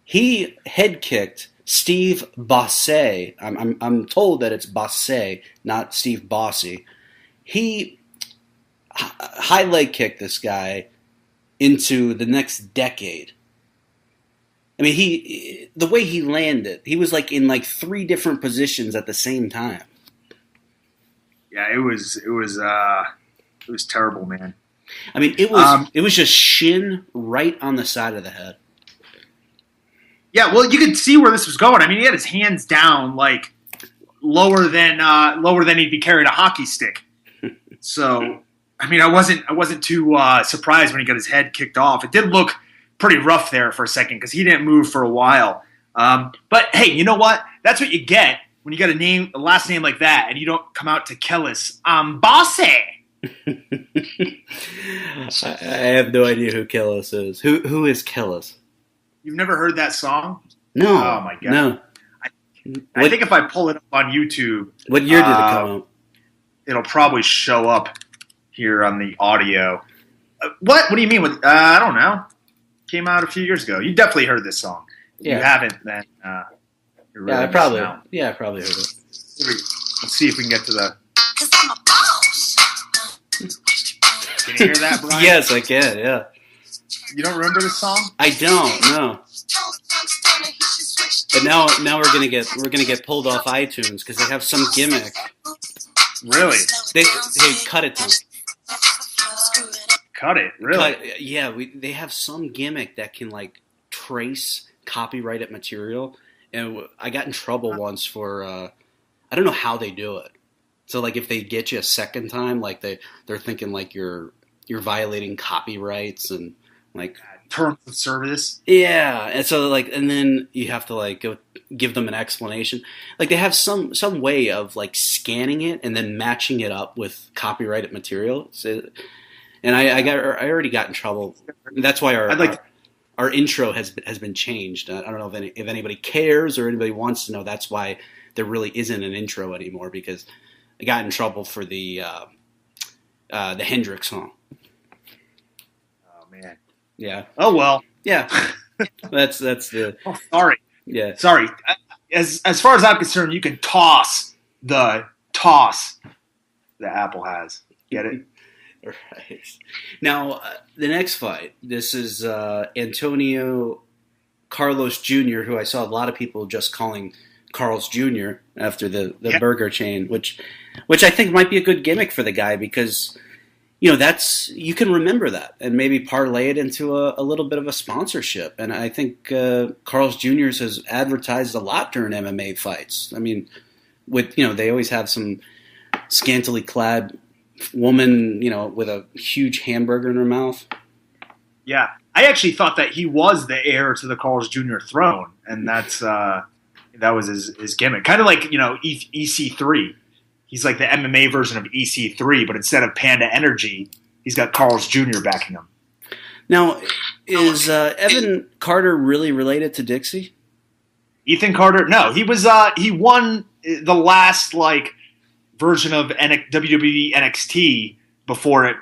He head-kicked... Steve Bosse, I'm told that it's Bosse, not Steve Bossy. He high leg kicked this guy into the next decade. I mean, the way he landed, he was like in like 3 different positions at the same time. Yeah, it was terrible, man. I mean, it was just shin right on the side of the head. Yeah, well, you could see where this was going. I mean, he had his hands down, like lower than he'd be carrying a hockey stick. So, I mean, I wasn't too surprised when he got his head kicked off. It did look pretty rough there for a second because he didn't move for a while. But hey, you know what? That's what you get when you got a last name like that, and you don't come out to Kellis. Bosse. I have no idea who Kellis is. Who is Kellis? You've never heard that song? No. Oh, my God. No. I think if I pull it up on YouTube... What year did it come out? It'll probably show up here on the audio. What? What do you mean? I don't know. Came out a few years ago. You definitely heard this song. If you haven't, then... really I probably heard it. Let's see if we can get to the... Can you hear that, Brian? Yes, I can, yeah. You don't remember this song? I don't, no. But now we're gonna get pulled off iTunes because they have some gimmick. Really? Hey, cut it, Tom. Cut it, really? They have some gimmick that can like trace copyrighted material, and I got in trouble once for I don't know how they do it. So like if they get you a second time, like they're thinking like you're violating copyrights and like terms of service. Yeah, and so like, and then you have to like go give them an explanation. Like they have some way of like scanning it and then matching it up with copyrighted material. So And I already got in trouble. That's why our intro has been changed. I don't know if anybody cares or anybody wants to know. That's why there really isn't an intro anymore, because I got in trouble for the Hendrix song. Oh man. Yeah. Oh well. Yeah. that's the. Oh, sorry. Yeah. Sorry. As far as I'm concerned, you can toss the Apple has. Get it? Right. Now, the next fight, this is Antonio Carlos Jr., who I saw a lot of people just calling Carl's Jr. after the burger chain, which I think might be a good gimmick for the guy, because that's, you can remember that and maybe parlay it into a little bit of a sponsorship. And I think Carl's Jr. has advertised a lot during MMA fights. I mean, with they always have some scantily clad woman, with a huge hamburger in her mouth. Yeah, I actually thought that he was the heir to the Carl's Jr. throne, and that was his gimmick. Kind of like EC3. He's like the MMA version of EC3, but instead of Panda Energy, he's got Carl's Jr. backing him. Now, is Evan Carter really related to Dixie? Ethan Carter? No, he won the last version of WWE NXT before it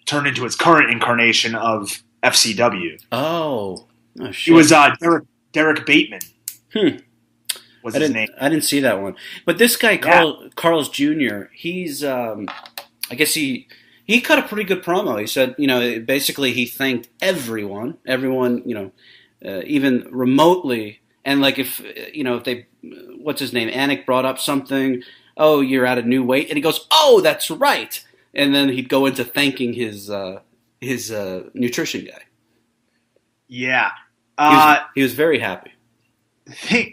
turned into its current incarnation of FCW. Oh shit. He was Derek Bateman. Was his name? I didn't see that one. But this guy, Carl's Jr., he's I guess he cut a pretty good promo. He said, basically he thanked everyone, even remotely, and if they, what's his name, Anik brought up something. Oh, you're at a new weight, and he goes, "Oh, that's right," and then he'd go into thanking his nutrition guy. Yeah, he was very happy.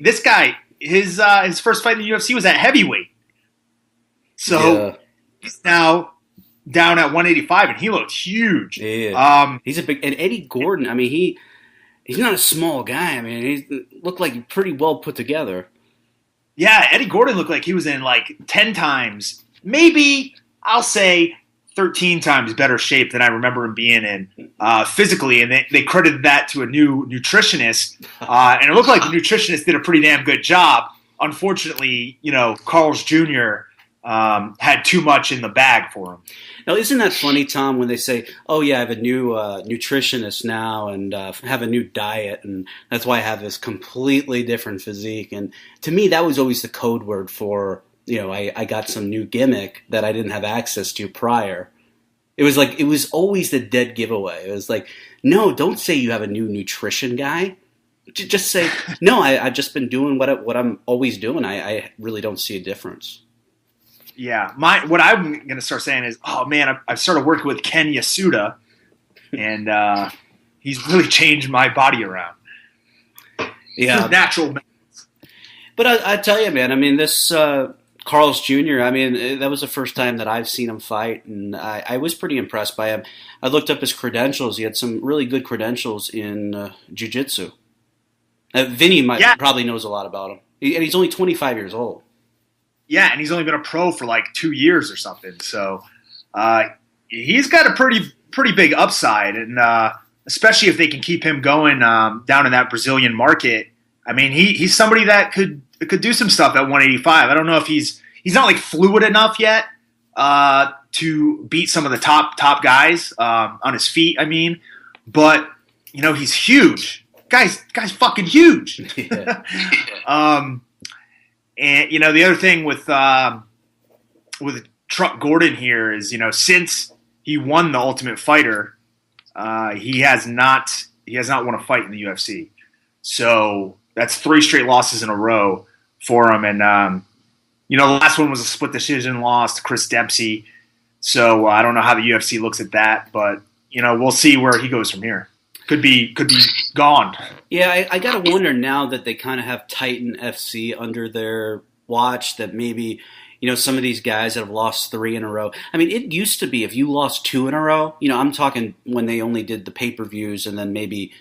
This guy, his first fight in the UFC was at heavyweight, so he's now down at 185, and he looked huge. Yeah, he's a big. And Eddie Gordon, I mean, he's not a small guy. I mean, he looked like pretty well put together. Yeah, Eddie Gordon looked like he was in 10 times, maybe I'll say 13 times better shape than I remember him being in physically. And they credited that to a new nutritionist. And it looked like the nutritionist did a pretty damn good job. Unfortunately, Carl's Jr. Had too much in the bag for him. Now, isn't that funny, Tom, when they say, "Oh yeah, I have a new nutritionist now and have a new diet, and that's why I have this completely different physique"? And to me, that was always the code word for, I got some new gimmick that I didn't have access to prior. It was always the dead giveaway. It was like, no, don't say you have a new nutrition guy. Just say, no, I've just been doing what I'm always doing. I really don't see a difference. Yeah, what I'm going to start saying is, oh man, I've started working with Ken Yasuda, and he's really changed my body around. Yeah, natural methods. But I tell you, man, I mean, this Carl's Jr., I mean, that was the first time that I've seen him fight, and I was pretty impressed by him. I looked up his credentials. He had some really good credentials in jiu-jitsu. Vinny probably knows a lot about him, and he's only 25 years old. Yeah, and he's only been a pro for 2 years or something. So he's got a pretty big upside, and especially if they can keep him going down in that Brazilian market. I mean, he's somebody that could do some stuff at 185. I don't know if he's not fluid enough yet to beat some of the top guys on his feet. I mean, but he's huge. Guy's fucking huge. Yeah. And the other thing with Truck Gordon here is, since he won the Ultimate Fighter, he has not won a fight in the UFC. So that's 3 straight losses in a row for him. And the last one was a split decision loss to Chris Dempsey. So I don't know how the UFC looks at that, but we'll see where he goes from here. Could be gone. Yeah, I got to wonder now that they kind of have Titan FC under their watch that maybe, some of these guys that have lost 3 in a row. I mean, it used to be if you lost 2 in a row, I'm talking when they only did the pay-per-views and then maybe,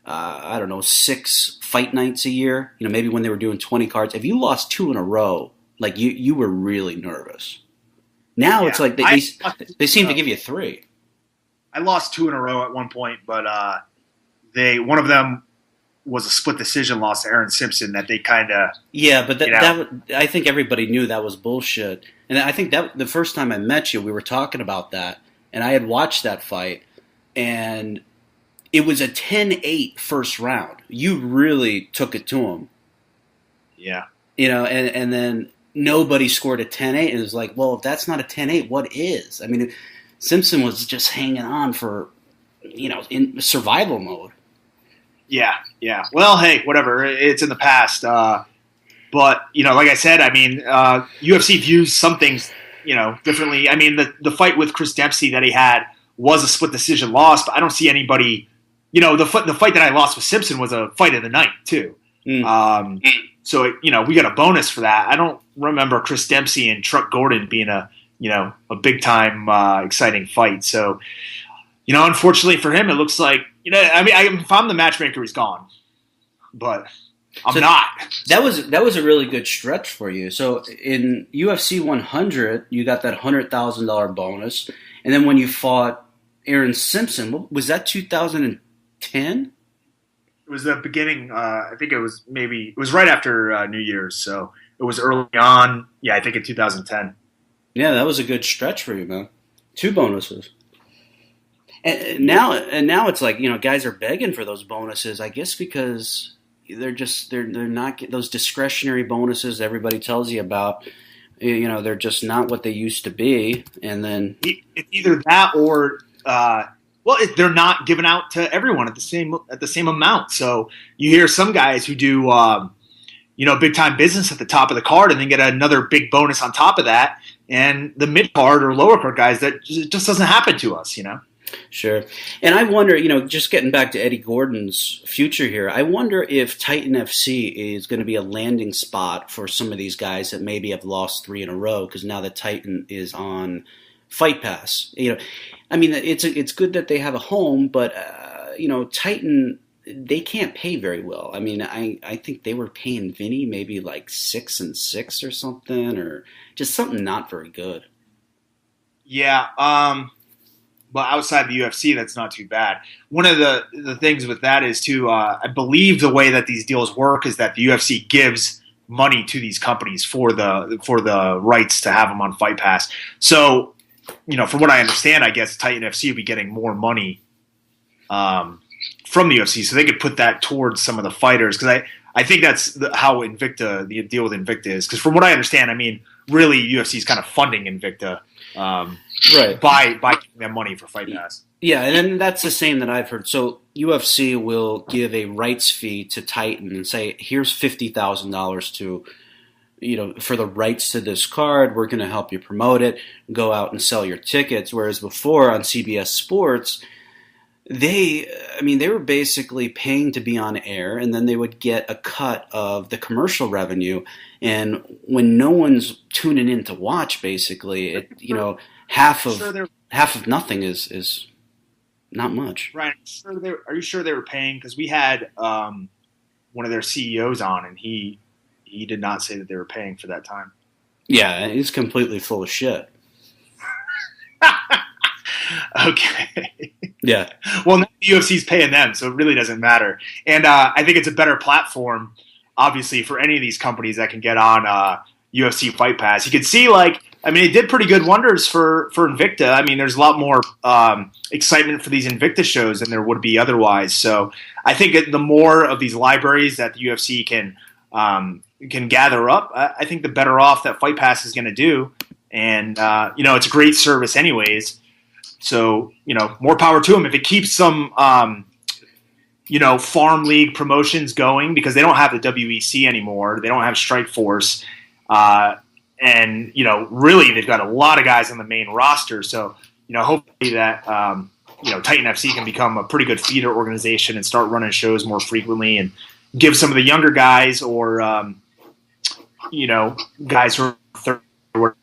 6 fight nights a year, maybe when they were doing 20 cards. If you lost 2 in a row, you were really nervous. Now it's like they seem to give you 3. I lost 2 in a row at one point, but one of them was a split decision loss to Aaron Simpson that they kind of but I think everybody knew that was bullshit. And I think that the first time I met you, we were talking about that, and I had watched that fight, and it was a 10-8 first round. You really took it to him. Yeah. And then nobody scored a 10-8, and it was like, well, if that's not a 10-8, what is? I mean, Simpson was just hanging on for, in survival mode. Yeah. Well, hey, whatever. It's in the past. But, like I said, I mean, UFC views some things, differently. I mean, the fight with Chris Dempsey that he had was a split decision loss, but I don't see anybody, the fight that I lost with Simpson was a fight of the night, too. So, we got a bonus for that. I don't remember Chris Dempsey and Truck Gordon being a big-time exciting fight. So, unfortunately for him, it looks like, if I'm the matchmaker, he's gone. But I'm not. That was a really good stretch for you. So in UFC 100, you got that $100,000 bonus. And then when you fought Aaron Simpson, was that 2010? It was the beginning. I think it was right after New Year's. So it was early on. Yeah, I think in 2010. Yeah, that was a good stretch for you, man. 2 bonuses. And now it's like, guys are begging for those bonuses, I guess, because they're not those discretionary bonuses everybody tells you about. They're just not what they used to be. And then it's either that or they're not given out to everyone at the same amount. So you hear some guys who do big time business at the top of the card and then get another big bonus on top of that. And the mid card or lower card guys, that just doesn't happen to us. Sure. And I wonder, just getting back to Eddie Gordon's future here, I wonder if Titan FC is going to be a landing spot for some of these guys that maybe have lost 3 in a row, because now that Titan is on Fight Pass. I mean, it's good that they have a home, but, Titan, they can't pay very well. I mean, I think they were paying Vinny maybe like 6 and 6 or something, or just something not very good. Yeah, but outside the UFC, that's not too bad. One of the things with that is, too, I believe the way that these deals work is that the UFC gives money to these companies for the rights to have them on Fight Pass. So, from what I understand, I guess Titan FC will be getting more money from the UFC, so they could put that towards some of the fighters. Because I think that's how the deal with Invicta is. Because from what I understand, I mean, really, UFC is kind of funding Invicta. Right. By giving them money for Fight Pass. Yeah, and then that's the same that I've heard. So UFC will give a rights fee to Titan and say, here's $50,000 to, for the rights to this card. We're going to help you promote it, go out and sell your tickets. Whereas before on CBS Sports, they were basically paying to be on air, and then they would get a cut of the commercial revenue. And when no one's tuning in to watch, basically, half of nothing is not much. Ryan, are you sure they were paying? Because we had one of their CEOs on, and he did not say that they were paying for that time. Yeah, he's completely full of shit. Okay. Yeah. Well, now the UFC's paying them, so it really doesn't matter. And I think it's a better platform, obviously, for any of these companies that can get on UFC Fight Pass. You can see, it did pretty good wonders for Invicta. I mean, there's a lot more excitement for these Invicta shows than there would be otherwise. So I think the more of these libraries that the UFC can gather up, I think the better off that Fight Pass is going to do. And, it's a great service anyways. So, more power to them. If it keeps some, farm league promotions going, because they don't have the WEC anymore. They don't have Strikeforce. And, really they've got a lot of guys on the main roster. So, hopefully that, Titan FC can become a pretty good feeder organization and start running shows more frequently and give some of the younger guys or, guys who are third or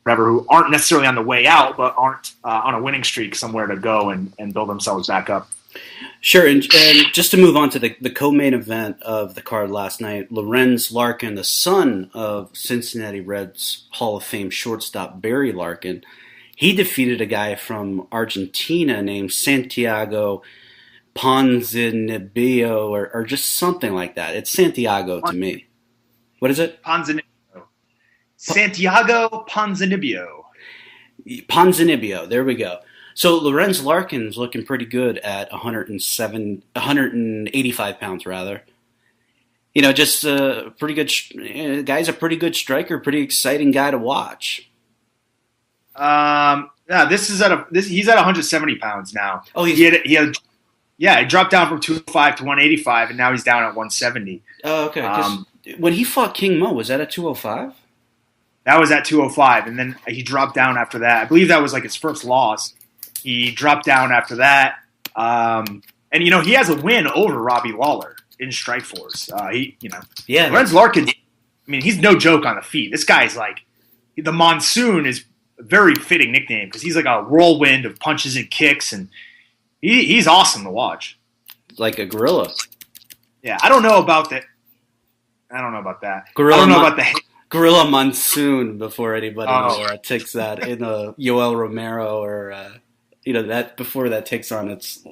whatever, who aren't necessarily on the way out, but aren't on a winning streak, somewhere to go and build themselves back up. Sure, and just to move on to the co-main event of the card last night, Lorenz Larkin, the son of Cincinnati Reds Hall of Fame shortstop Barry Larkin, He defeated a guy from Argentina named Santiago Ponzinibbio or just something like that. It's Santiago to me. What is it? Santiago Ponzinibbio. Ponzinibbio. There we go. So Lorenz Larkin's looking pretty good at 185 pounds rather. Just pretty good. Guy's a pretty good striker, pretty exciting guy to watch. Yeah, he's at 170 pounds now. Oh, he dropped down from 205 to 185, and now he's down at 170. Oh, okay. When he fought King Mo, was that at 205? That was at 205, and then he dropped down after that. I believe that was like his first loss. He dropped down after that, and he has a win over Robbie Lawler in Strikeforce. Lorenz Larkin. I mean, he's no joke on the feet. This guy's like the Monsoon is a very fitting nickname because he's like a whirlwind of punches and kicks, and he's awesome to watch. Like a gorilla. Yeah, I don't know about that. Gorilla Monsoon before anybody takes that in Yoel Romero or that before that takes on its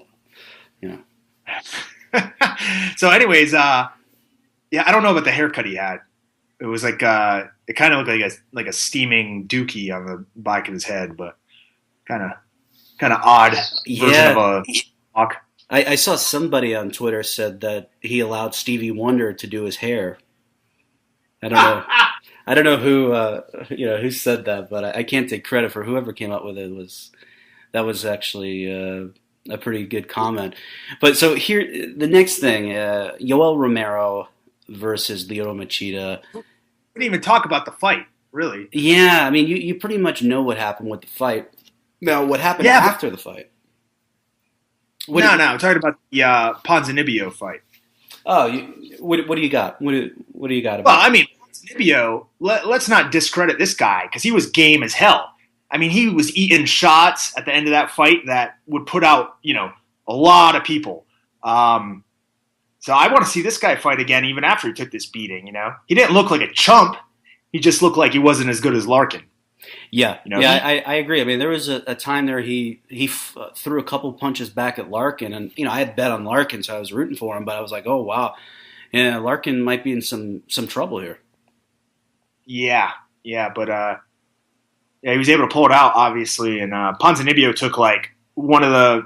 So anyways, I don't know about the haircut he had. It was like it kind of looked like a steaming dookie on the back of his head, but kind of odd version of a hawk. I saw somebody on Twitter said that he allowed Stevie Wonder to do his hair. I don't know. I don't know who said that, but I can't take credit for whoever came up with it. That was actually a pretty good comment. But so here, the next thing, Yoel Romero versus Lyoto Machida. We didn't even talk about the fight, really. Yeah, I mean, you pretty much know what happened with the fight. Now, what happened after the fight? I'm talking about the Ponzinibbio fight. Oh, what do you got? What do you got about? Well, I mean, Ponzinibbio, let's not discredit this guy because he was game as hell. I mean, he was eating shots at the end of that fight that would put out, a lot of people. So I want to see this guy fight again, even after he took this beating. He didn't look like a chump. He just looked like he wasn't as good as Larkin. Yeah, I agree. I mean, there was a time there he threw a couple punches back at Larkin, and I had bet on Larkin, so I was rooting for him. But I was like, oh wow, yeah, Larkin might be in some trouble here. Yeah, but he was able to pull it out, obviously, and Ponzinibbio took like one of the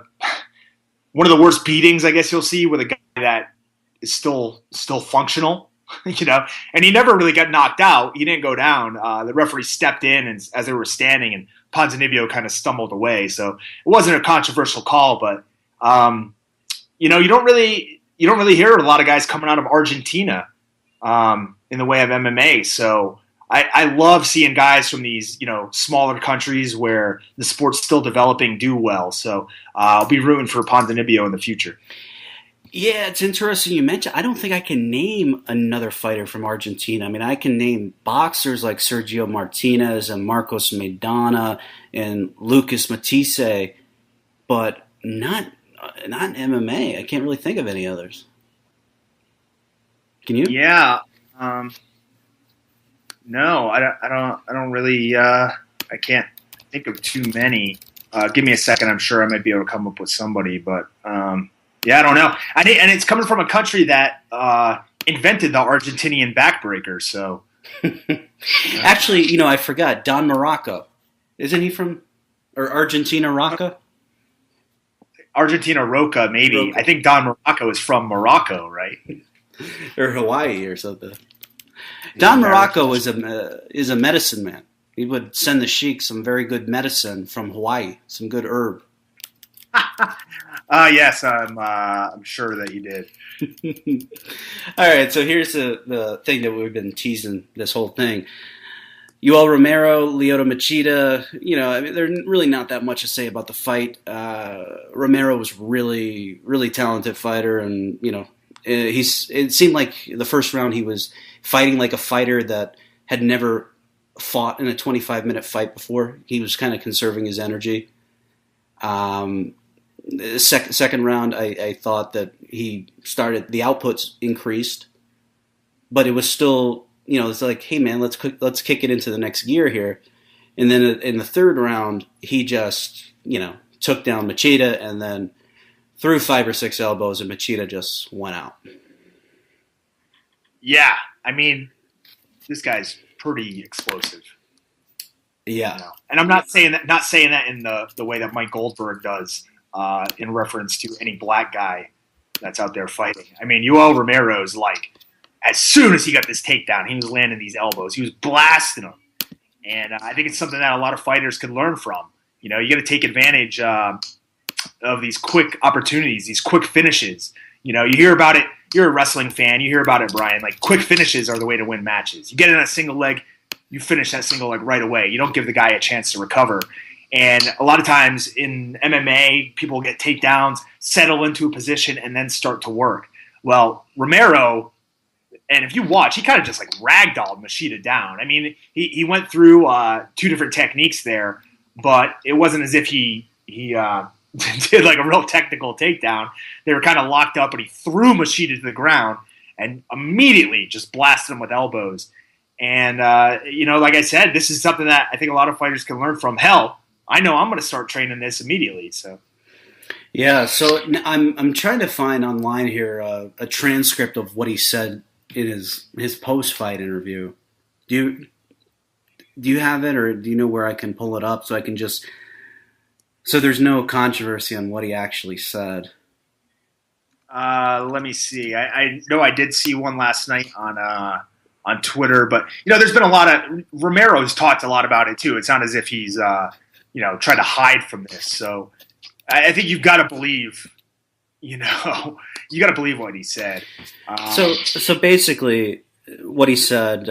worst beatings I guess you'll see with a guy that is still functional. And he never really got knocked out. He didn't go down. The referee stepped in and as they were standing, and Ponzinibbio kind of stumbled away. So it wasn't a controversial call, but you don't really hear a lot of guys coming out of Argentina in the way of MMA. So I love seeing guys from these smaller countries where the sport's still developing do well. So I'll be rooting for Ponzinibbio in the future. Yeah, it's interesting you mentioned. I don't think I can name another fighter from Argentina. I mean, I can name boxers like Sergio Martinez and Marcos Maidana and Lucas Matisse, but not MMA. I can't really think of any others. Can you? Yeah. No, I don't really. I can't think of too many. Give me a second. I'm sure I might be able to come up with somebody, but. Yeah, I don't know. And it's coming from a country that invented the Argentinian backbreaker, so. Actually, I forgot. Don Morocco. Isn't he from Argentina Rocca? Argentina Roca, maybe. Roca. I think Don Morocco is from Morocco, right? Or Hawaii or something. Don Morocco is a medicine man. He would send the sheik some very good medicine from Hawaii, some good herb. Yes, I'm sure that you did. All right, so here's the thing that we've been teasing this whole thing. Yoel Romero, Lyoto Machida, I mean, there's really not that much to say about the fight. Romero was really, really talented fighter, and it seemed like the first round he was fighting like a fighter that had never fought in a 25-minute fight before. He was kind of conserving his energy. The second round, I thought that he started, the outputs increased, but it was still, it's like, hey man, let's kick it into the next gear here. And then in the third round, he just, took down Machida and then threw 5 or 6 elbows, and Machida just went out. Yeah, I mean, this guy's pretty explosive. Yeah, and I'm not saying that in the way that Mike Goldberg does in reference to any black guy that's out there fighting. I mean, Yoel Romero's like, as soon as he got this takedown, he was landing these elbows. He was blasting them, and I think it's something that a lot of fighters can learn from. You got to take advantage of these quick opportunities, these quick finishes. You hear about it. You're a wrestling fan. You hear about it, Brian. Like, quick finishes are the way to win matches. You get in a single leg, you finish that single leg right away. You don't give the guy a chance to recover. And a lot of times in MMA, people get takedowns, settle into a position, and then start to work. Well, Romero, and if you watch, he kind of just like ragdolled Machida down. I mean, he went through 2 different techniques there, but it wasn't as if he did like a real technical takedown. They were kind of locked up, and he threw Machida to the ground and immediately just blasted him with elbows. And, like I said, this is something that I think a lot of fighters can learn from. Hell, I know I'm going to start training this immediately. So, yeah. So I'm trying to find online here a transcript of what he said in his post-fight interview. Do you have it, or do you know where I can pull it up so I can just so there's no controversy on what he actually said? Let me see. I know I did see one last night on Twitter, but there's been a lot of Romero's talked a lot about it too. It's not as if he's trying to hide from this. So I think you've got to believe, you got to believe what he said. So basically, what he said.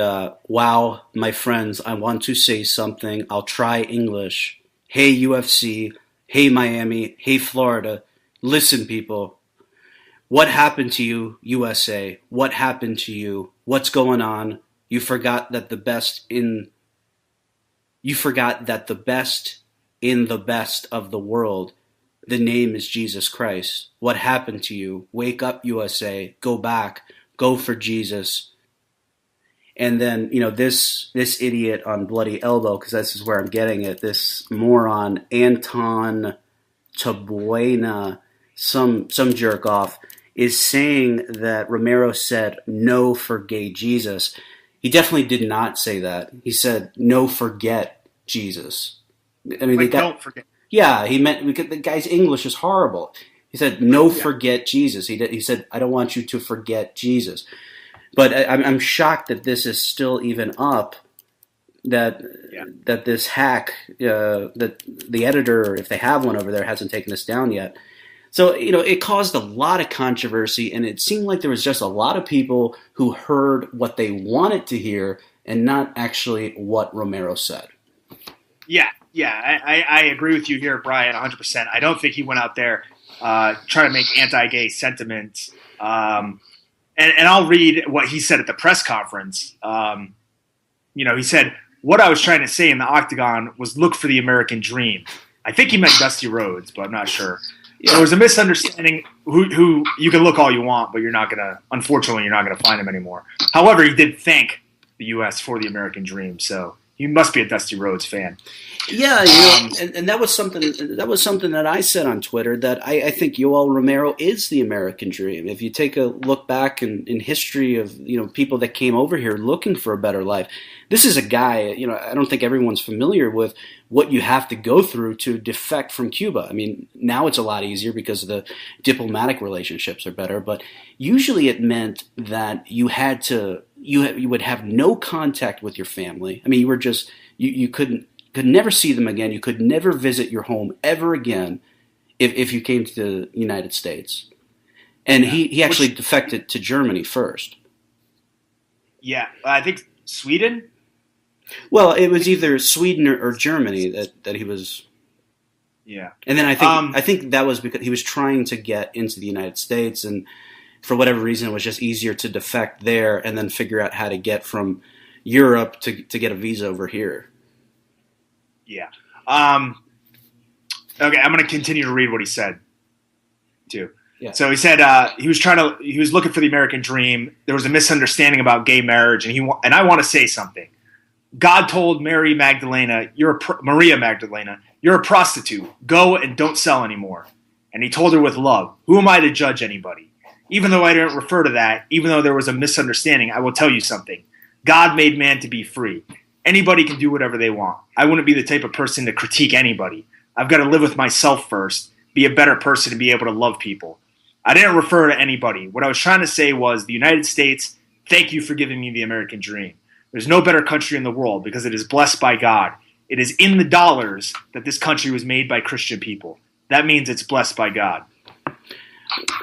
Wow, my friends, I want to say something. I'll try English. Hey UFC. Hey Miami. Hey Florida. Listen, people. What happened to you, USA? What happened to you? What's going on? You forgot that the best in the best of the world, the name is Jesus Christ. What happened to you? Wake up, USA. Go back. Go for Jesus. And then, this idiot on Bloody Elbow, because this is where I'm getting it, this moron, Anton Tabuena, some jerk off, is saying that Romero said no for gay Jesus. He definitely did not say that. He said no forget Jesus. I mean, don't forget. Yeah, he meant because the guy's English is horrible. He said no forget Jesus. He said I don't want you to forget Jesus. But I'm shocked that this is still even up. That this hack, that the editor, if they have one over there, hasn't taken this down yet. So, it caused a lot of controversy, and it seemed like there was just a lot of people who heard what they wanted to hear and not actually what Romero said. Yeah, I agree with you here, Brian, 100%. I don't think he went out there trying to make anti-gay sentiments. And I'll read what he said at the press conference. He said, what I was trying to say in the octagon was look for the American dream. I think he meant Dusty Rhodes, but I'm not sure. Yeah. There was a misunderstanding who you can look all you want, but unfortunately, you're not going to find him anymore. However, he did thank the U.S. for the American dream, so he must be a Dusty Rhodes fan. Yeah, and that was something that I said on Twitter, that I think Yoel Romero is the American dream. If you take a look back in history of people that came over here looking for a better life, this is a guy. I don't think everyone's familiar with what you have to go through to defect from Cuba. I mean, now it's a lot easier because the diplomatic relationships are better, but usually it meant that you would have no contact with your family. I mean, you were just you could never see them again. You could never visit your home ever again if you came to the United States. And he actually defected to Germany first. Yeah, I think Sweden. Well, it was either Sweden or Germany that he was. Yeah, and then I think that was because he was trying to get into the United States, and for whatever reason, it was just easier to defect there and then figure out how to get from Europe to get a visa over here. Yeah. Okay, I'm going to continue to read what he said, too. Yeah. So he said he was looking for the American dream. There was a misunderstanding about gay marriage, and I want to say something. God told Maria Magdalena, you're a prostitute. Go and don't sell anymore. And he told her with love. Who am I to judge anybody? Even though I didn't refer to that, even though there was a misunderstanding, I will tell you something. God made man to be free. Anybody can do whatever they want. I wouldn't be the type of person to critique anybody. I've got to live with myself first, be a better person, and be able to love people. I didn't refer to anybody. What I was trying to say was the United States, thank you for giving me the American dream. There's no better country in the world because it is blessed by God. It is in the dollars that this country was made by Christian people. That means it's blessed by God.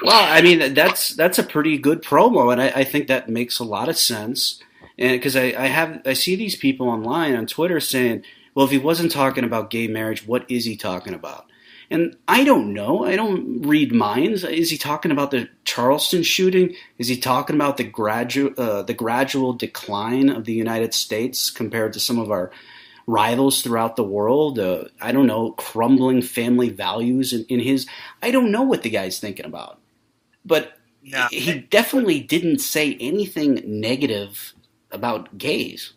Well, I mean, that's a pretty good promo, and I think that makes a lot of sense. And because I see these people online on Twitter saying, well, if he wasn't talking about gay marriage, what is he talking about? And I don't know. I don't read minds. Is he talking about the Charleston shooting? Is he talking about the gradual decline of the United States compared to some of our rivals throughout the world? I don't know, crumbling family values in his. I don't know what the guy's thinking about. But he definitely didn't say anything negative about gays.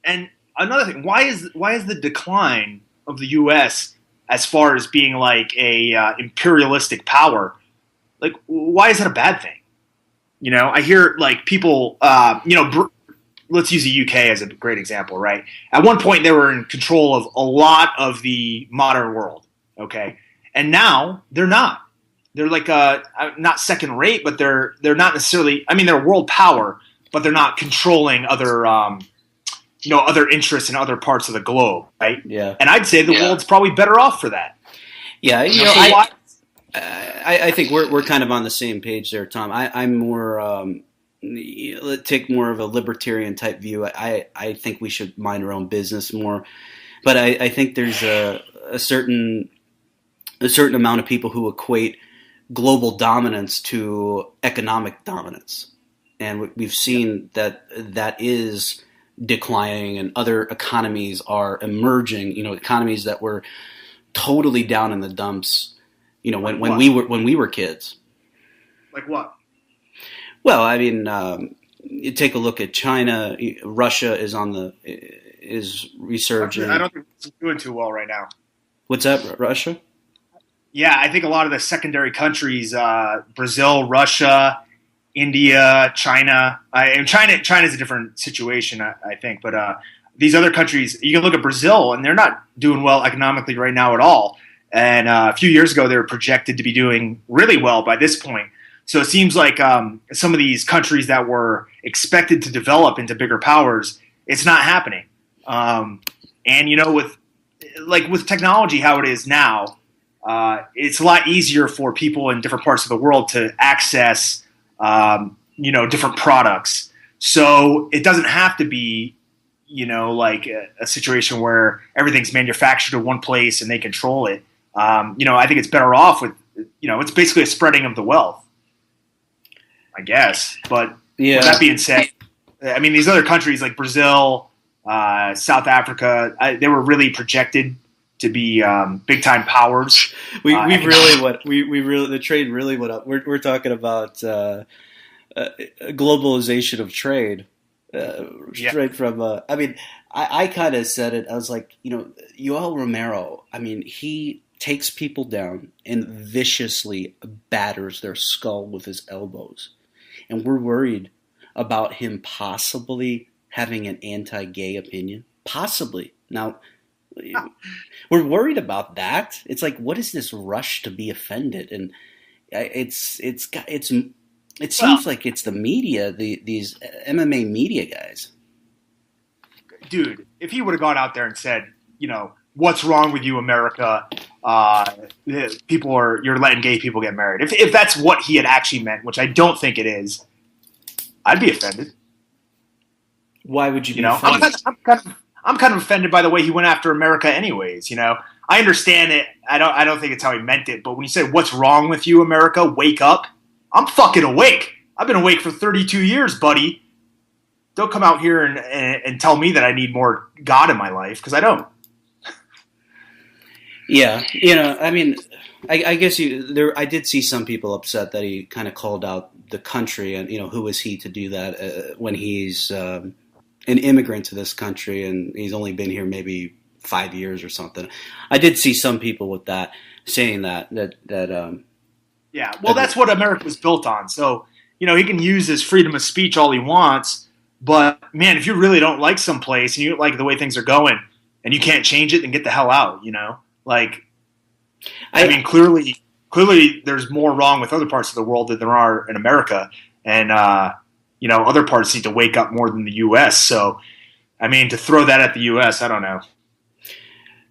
And another thing, why is the decline of the U.S. as far as being like a imperialistic power, like why is that a bad thing? You know, I hear like people, let's use the UK as a great example, right? At one point, they were in control of a lot of the modern world, okay? And now they're not. They're like not second rate, but they're not necessarily. I mean, they're a world power, but they're not controlling other other interests in other parts of the globe, right? Yeah. And I'd say the world's probably better off for that. Yeah, I think we're kind of on the same page there, Tom. I'm more take more of a libertarian type view. I think we should mind our own business more, but I think there's a certain amount of people who equate global dominance to economic dominance, and we've seen that is declining, and other economies are emerging. You know, economies that were totally down in the dumps. You know, when we were kids. Like what? Well, I mean, you take a look at China. Russia is resurging. I don't think it's doing too well right now. What's that, Russia? Yeah, I think a lot of the secondary countries, Brazil, Russia, India, China. China's a different situation, I think. But these other countries, you can look at Brazil, and they're not doing well economically right now at all. And a few years ago, they were projected to be doing really well by this point. So it seems like some of these countries that were expected to develop into bigger powers, it's not happening. And, you know, with technology how it is now, it's a lot easier for people in different parts of the world to access different products. So it doesn't have to be, like a situation where everything's manufactured in one place and they control it. I think it's better off with, it's basically a spreading of the wealth, I guess. But with that being said, I mean, these other countries like Brazil, South Africa, they were really projected to be big time powers. The trade really went up. We're talking about globalization of trade. Straight from, I kind of said it. I was like, Yoel Romero, I mean, he takes people down and viciously batters their skull with his elbows. And we're worried about him possibly having an anti-gay opinion. Possibly. Now, we're worried about that. It's like, what is this rush to be offended? And it seems like it's the media, these MMA media guys. Dude, if he would have gone out there and said, what's wrong with you, America? You're letting gay people get married. If that's what he had actually meant, which I don't think it is, I'd be offended. Why would you be offended? I'm kind of offended by the way he went after America anyways, I understand it. I don't think it's how he meant it, but when he said, what's wrong with you, America? Wake up. I'm fucking awake. I've been awake for 32 years, buddy. Don't come out here and tell me that I need more God in my life, because I don't. Yeah, I mean, I guess I did see some people upset that he kind of called out the country, and who is he to do that when he's an immigrant to this country, and he's only been here maybe 5 years or something. I did see some people with that saying that. Yeah, well, that's what America was built on. So, he can use his freedom of speech all he wants, but man, if you really don't like some place and you don't like the way things are going and you can't change it, then get the hell out, Like, I mean, clearly there's more wrong with other parts of the world than there are in America, and other parts need to wake up more than the U.S. So, I mean, to throw that at the U.S., I don't know.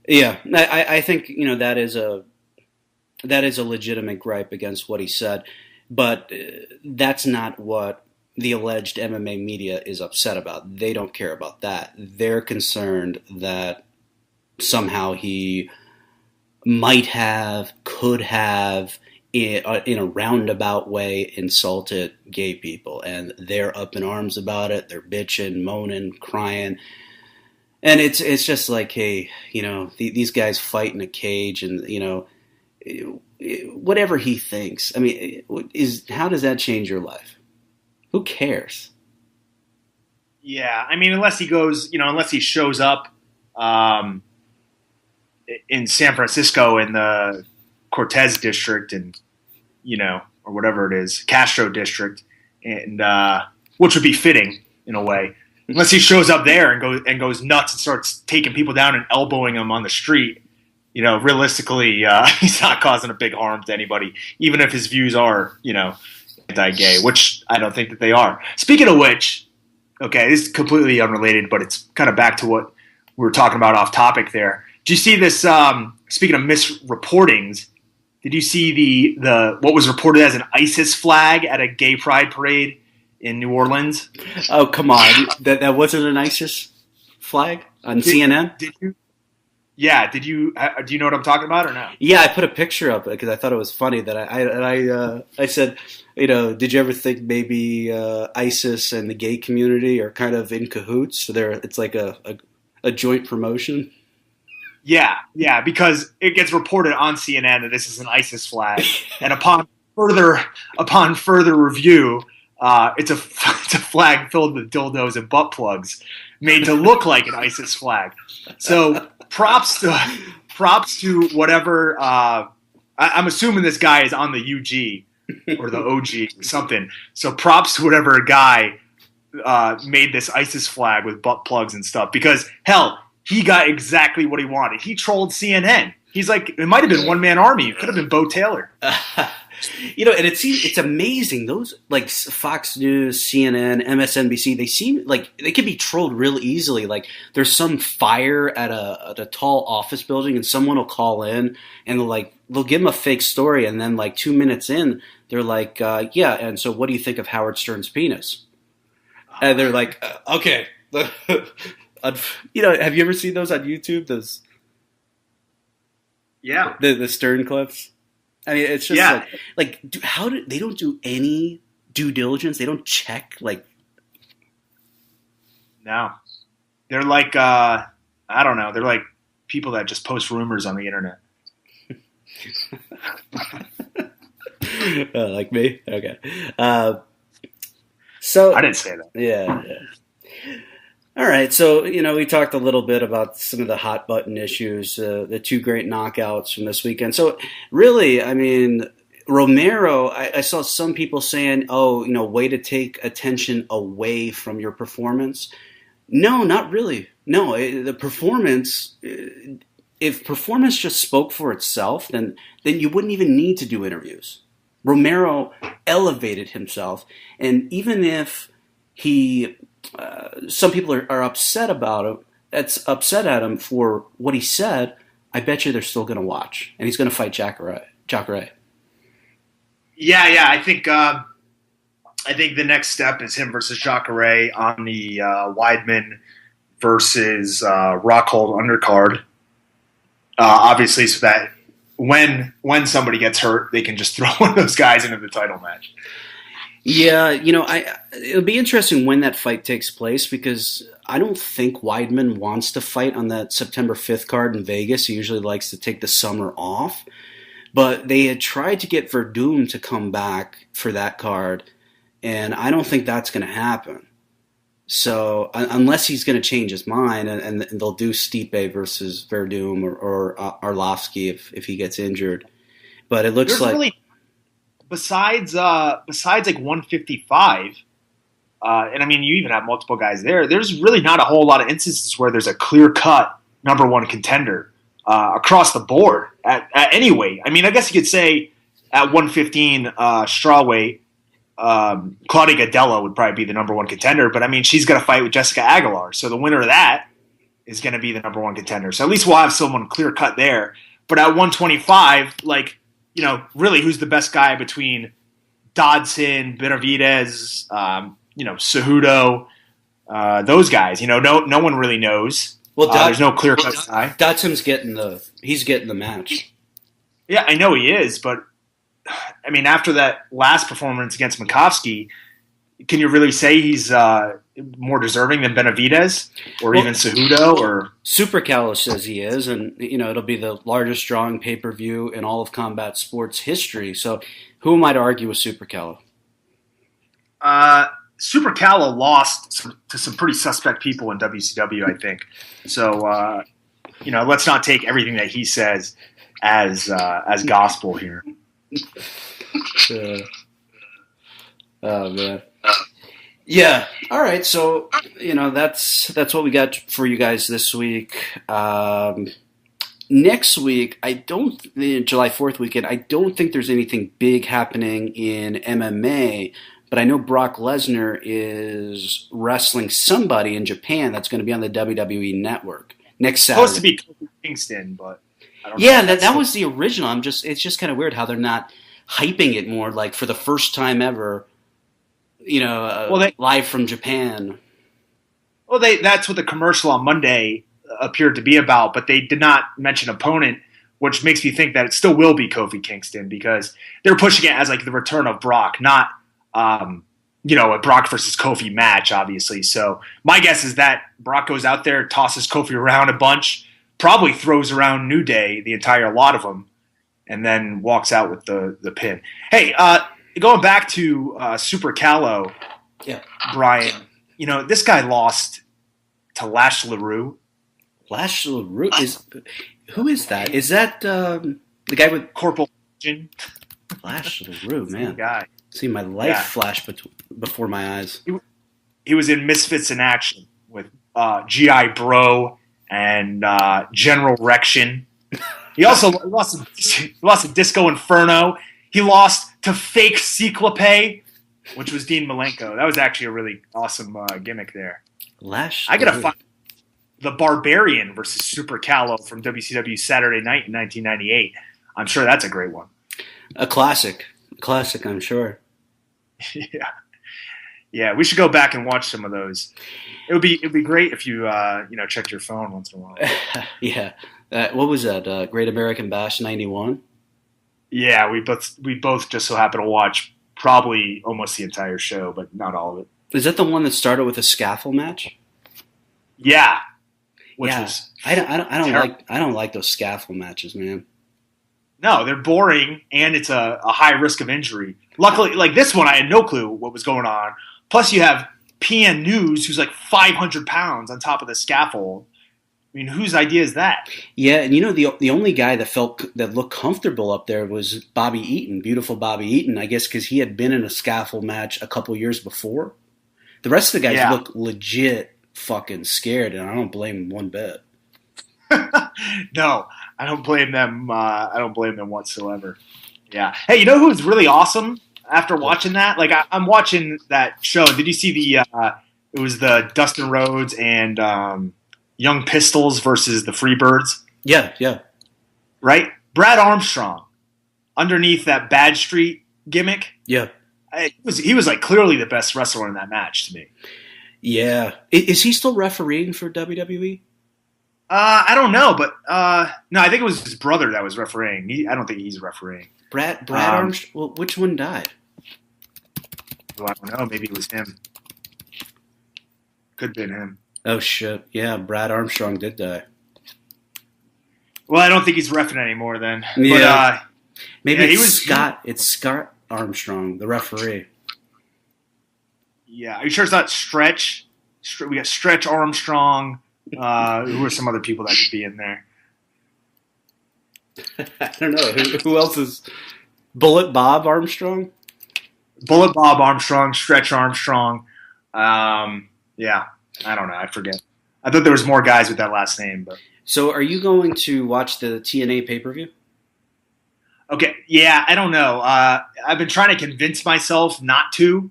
Yeah, I think that is a legitimate gripe against what he said, but that's not what the alleged MMA media is upset about. They don't care about that. They're concerned that somehow he might have, could have, in a roundabout way, insulted gay people, and they're up in arms about it. They're bitching, moaning, crying, and it's just like, hey, these guys fight in a cage, and whatever he thinks. I mean, how does that change your life? Who cares? Yeah, I mean, unless he shows up in San Francisco in the Cortez district, and or whatever it is, Castro district, and which would be fitting in a way. Unless he shows up there and goes nuts and starts taking people down and elbowing them on the street, realistically, he's not causing a big harm to anybody, even if his views are, anti-gay, which I don't think that they are. Speaking of which, okay, this is completely unrelated, but it's kind of back to what we were talking about off topic there. Did you see this? Speaking of misreportings, did you see the what was reported as an ISIS flag at a gay pride parade in New Orleans? Oh, come on, that wasn't an ISIS flag on CNN? Did you? Yeah, do you know what I'm talking about or no? Yeah, I put a picture up because I thought it was funny that I said, did you ever think maybe ISIS and the gay community are kind of in cahoots? So it's like a joint promotion. Yeah, because it gets reported on CNN that this is an ISIS flag, and upon further review, it's a flag filled with dildos and butt plugs, made to look like an ISIS flag. So props to whatever. I'm assuming this guy is on the UG or the OG or something. So props to whatever guy made this ISIS flag with butt plugs and stuff. Because hell, he got exactly what he wanted. He trolled CNN. He's like, it might have been One Man Army. It could have been Bo Taylor. And it's amazing. Those like Fox News, CNN, MSNBC, they seem like they can be trolled real easily. Like there's some fire at a tall office building, and someone will call in and they'll give them a fake story, and then like 2 minutes in, they're like, yeah. And so, what do you think of Howard Stern's penis? And they're like, okay. Have you ever seen those on YouTube? Those, yeah, the Stern clips. I mean, it's just they don't do any due diligence. They don't check. No, they're like I don't know. They're like people that just post rumors on the internet. Like me? Okay. So I didn't say that. Yeah. All right, so we talked a little bit about some of the hot button issues, the two great knockouts from this weekend. So really, I mean, Romero, I saw some people saying, "Oh, way to take attention away from your performance." No, not really. No, the performance. If performance just spoke for itself, then you wouldn't even need to do interviews. Romero elevated himself, and even if some people are upset about him. That's upset at him for what he said. I bet you they're still going to watch, and he's going to fight Jacare. Yeah. I think the next step is him versus Jacare on the Weidman versus Rockhold undercard. Obviously, so that when somebody gets hurt, they can just throw one of those guys into the title match. Yeah, it'll be interesting when that fight takes place, because I don't think Weidman wants to fight on that September 5th card in Vegas. He usually likes to take the summer off. But they had tried to get Verdum to come back for that card, and I don't think that's going to happen. So unless he's going to change his mind and they'll do Stipe versus Verdum or Arlovsky if he gets injured. But it looks like really, besides like 155, and I mean you even have multiple guys there. There's really not a whole lot of instances where there's a clear cut number one contender across the board at any weight. I mean, I guess you could say at 115 strawweight. Claudia Gadelha would probably be the number one contender, but I mean, she's going to fight with Jessica Aguilar. So the winner of that is going to be the number one contender. So at least we'll have someone clear cut there. But at 125, like, you know, really who's the best guy between Dodson, Benavidez, you know, Cejudo, those guys, you know, no one really knows. Well, there's no clear cut guy. Dodson's getting the match. Yeah, I know he is, but I mean, after that last performance against Makovsky, can you really say he's more deserving than Benavidez or even Cejudo? Or Super Calo says he is, and you know it'll be the largest drawing pay-per-view in all of combat sports history. So, who am I to argue with Super Calo? Super Calo lost to some pretty suspect people in WCW, I think. So, you know, let's not take everything that he says as gospel here. Oh man. Yeah. All right. So you know that's what we got for you guys this week. Next week, July 4th weekend, I don't think there's anything big happening in MMA, but I know Brock Lesnar is wrestling somebody in Japan that's going to be on the WWE Network next Saturday. Supposed to be Kofi Kingston, but. Yeah, that was the original. It's just kind of weird how they're not hyping it more, like for the first time ever, you know, live from Japan. Well, that's what the commercial on Monday appeared to be about, but they did not mention opponent, which makes me think that it still will be Kofi Kingston because they're pushing it as like the return of Brock, not you know, a Brock versus Kofi match, obviously. So my guess is that Brock goes out there, tosses Kofi around a bunch. Probably throws around New Day, the entire lot of them, and then walks out with the pin. Hey, going back to Super Calo, yeah, Brian, you know, this guy lost to Lash LaRue. Lash LaRue? Who is that? Is that the guy with Corporal Legend? Lash LaRue, man. Guy. See my life flash before my eyes. He was in Misfits in Action with G.I. Bro and General Rection. He also lost to Disco Inferno. He lost to Fake Cyclope, which was Dean Malenko. That was actually a really awesome gimmick there. I gotta find the Barbarian versus Super Calo from WCW Saturday Night in 1998. I'm sure that's a great one. A classic, I'm sure. Yeah. We should go back and watch some of those. It'd be great if you checked your phone once in a while. Yeah. What was that? Great American Bash '91. Yeah, we both just so happen to watch probably almost the entire show, but not all of it. Is that the one that started with a scaffold match? Yeah. I don't like those scaffold matches, man. No, they're boring, and it's a high risk of injury. Luckily, like this one, I had no clue what was going on. Plus, you have PN News, who's like 500 pounds on top of the scaffold. I mean, whose idea is that? Yeah, and you know, the only guy that looked comfortable up there was Bobby Eaton, beautiful Bobby Eaton, I guess because he had been in a scaffold match a couple years before. The rest of the guys look legit fucking scared, and I don't blame them one bit. No, I don't blame them. I don't blame them whatsoever. Yeah. Hey, you know who's really awesome after watching that? Like, I'm watching that show. Did you see it was the Dustin Rhodes and Young Pistols versus the Freebirds? Yeah. Right? Brad Armstrong, underneath that Bad Street gimmick. Yeah. He was like clearly the best wrestler in that match to me. Yeah. Is he still refereeing for WWE? I don't know, but no, I think it was his brother that was refereeing. I don't think he's refereeing. Brad Armstrong? Well, which one died? Well, I don't know. Maybe it was him. Could have been him. Oh, shit. Yeah, Brad Armstrong did die. Well, I don't think he's reffing anymore then. Yeah. But, maybe it's Scott Armstrong, the referee. Yeah. Are you sure it's not Stretch We got Stretch Armstrong. Who are some other people that could be in there? I don't know. Who else is Bullet Bob Armstrong? Bullet Bob Armstrong, Stretch Armstrong. Yeah, I don't know. I forget. I thought there was more guys with that last name. But So are you going to watch the TNA pay-per-view? okay, yeah, I don't know. I've been trying to convince myself not to,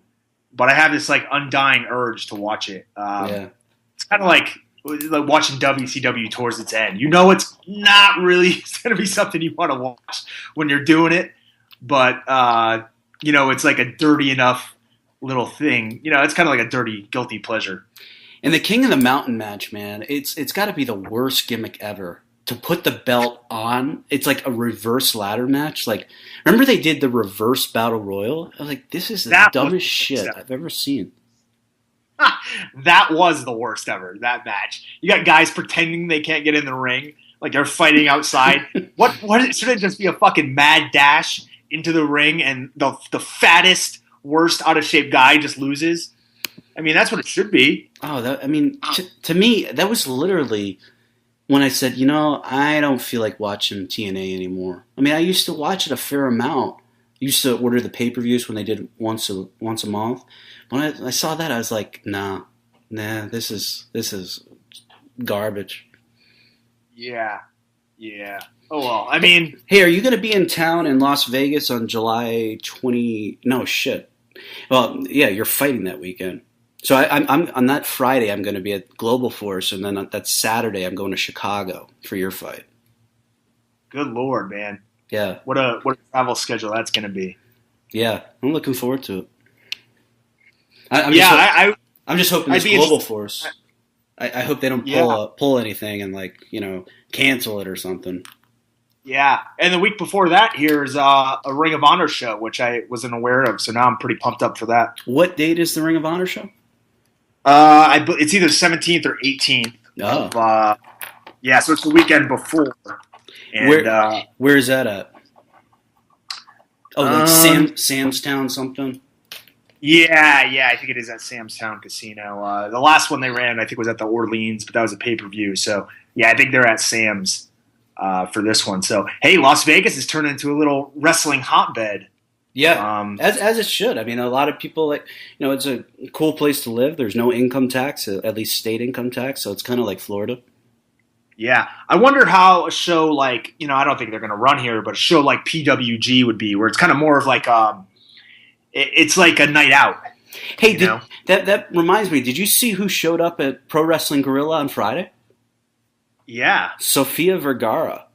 but I have this like undying urge to watch it. It's kind of like watching WCW towards its end. You know, it's not really going to be something you want to watch when you're doing it, but you know, it's like a dirty enough little thing. You know, it's kind of like a dirty, guilty pleasure. And the King of the Mountain match, man, it's got to be the worst gimmick ever. To put the belt on, it's like a reverse ladder match. Like, remember they did the reverse battle royal? I was like, this is the dumbest shit I've ever seen. That was the worst ever, that match. You got guys pretending they can't get in the ring, like they're fighting outside. What should it just be a fucking mad dash into the ring and the fattest, worst out of shape guy just loses? I mean, that's what it should be. Oh, to me, that was literally when I said, you know, I don't feel like watching TNA anymore. I mean, I used to watch it a fair amount. I used to order the pay-per-views when they did once a month. When I saw that, I was like, nah, this is garbage. Yeah. Oh, well, I mean... Hey, are you going to be in town in Las Vegas on July 20... No, shit. Well, yeah, you're fighting that weekend. So I'm on that Friday, I'm going to be at Global Force, and then that Saturday, I'm going to Chicago for your fight. Good Lord, man. Yeah. What a travel schedule that's going to be. Yeah, I'm looking forward to it. I'm just hoping this Global Force. I hope they don't pull anything and cancel it or something. Yeah, and the week before that, here's a Ring of Honor show, which I wasn't aware of. So now I'm pretty pumped up for that. What date is the Ring of Honor show? It's either 17th or 18th. Oh. Yeah, so it's the weekend before. And, where is that at? Oh, like Sam's Town something? Yeah, I think it is at Sam's Town Casino. The last one they ran, I think, was at the Orleans, but that was a pay-per-view. So, yeah, I think they're at Sam's for this one. So, hey, Las Vegas has turned into a little wrestling hotbed. Yeah, as it should. I mean, a lot of people, it's a cool place to live. There's no income tax, at least state income tax, so it's kind of like Florida. Yeah. I wonder how a show like, I don't think they're going to run here, but a show like PWG would be, where it's kind of more of like it's like a night out. Hey, that reminds me, did you see who showed up at Pro Wrestling Guerrilla on Friday? Yeah. Sofia Vergara.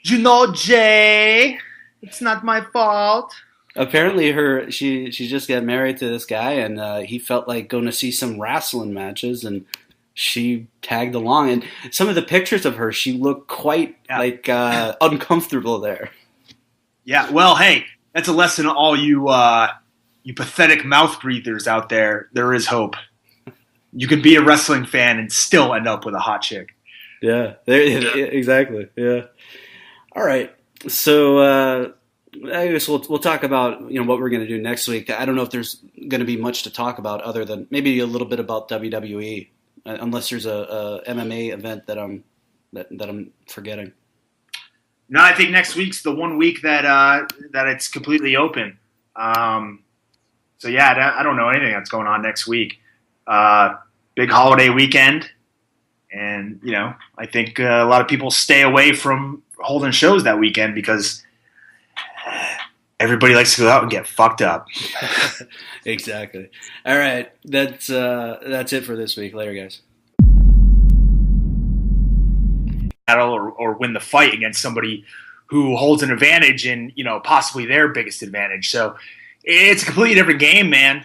Jay, it's not my fault. Apparently she just got married to this guy, and he felt like going to see some wrestling matches, and she tagged along. And some of the pictures of her, she looked quite uncomfortable there. Yeah, well, hey, that's a lesson to all you pathetic mouth breathers out there. There is hope. You can be a wrestling fan and still end up with a hot chick. Yeah, exactly. Yeah. All right. So I guess we'll talk about what we're going to do next week. I don't know if there's going to be much to talk about other than maybe a little bit about WWE, unless there's a MMA event that I'm forgetting. No, I think next week's the one week that it's completely open. So yeah, I don't know anything that's going on next week. Big holiday weekend, and I think a lot of people stay away from holding shows that weekend because everybody likes to go out and get fucked up. Exactly. All right, that's it for this week. Later, guys. Or win the fight against somebody who holds an advantage in, possibly their biggest advantage. So it's a completely different game, man.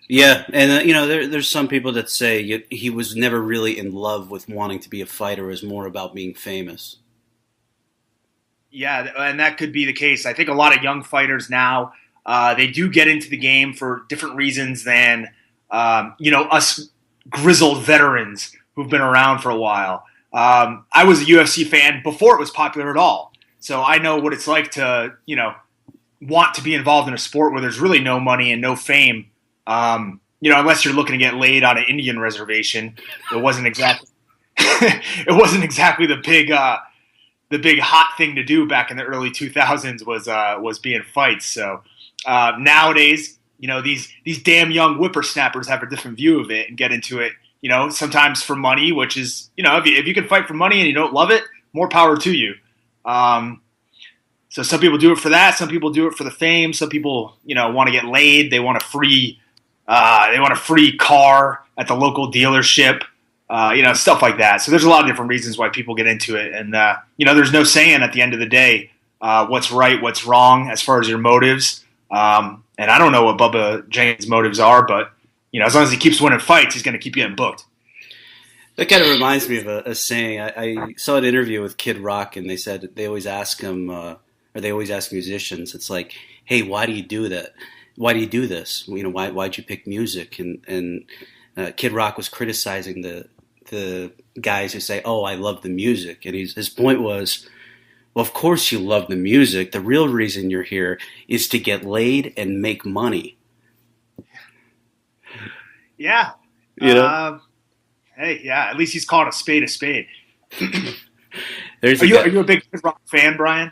Yeah, and there's some people that say he was never really in love with wanting to be a fighter. It was more about being famous. Yeah, and that could be the case. I think a lot of young fighters now, they do get into the game for different reasons than, us grizzled veterans who've been around for a while. I was a UFC fan before it was popular at all. So I know what it's like to, want to be involved in a sport where there's really no money and no fame. unless you're looking to get laid on an Indian reservation, it wasn't exactly the big hot thing to do back in the early 2000s was be in fights. So nowadays, these damn young whippersnappers have a different view of it and get into it. Sometimes for money, which is if you can fight for money and you don't love it, more power to you. So some people do it for that. Some people do it for the fame. Some people, want to get laid. They want a free car at the local dealership. Stuff like that. So there's a lot of different reasons why people get into it. And, there's no saying at the end of the day what's right, what's wrong as far as your motives. And I don't know what Bubba Jenkins' motives are, but, as long as he keeps winning fights, he's going to keep getting booked. That kind of reminds me of a saying. I saw an interview with Kid Rock, and they said they always ask him, or they always ask musicians, it's like, hey, why do you do that? Why do you do this? Why'd you pick music? And Kid Rock was criticizing the guys who say, oh, I love the music. And his point was, well, of course you love the music. The real reason you're here is to get laid and make money. Yeah. Hey, yeah, at least he's called a spade a spade. Are you a big Kid Rock fan, Brian?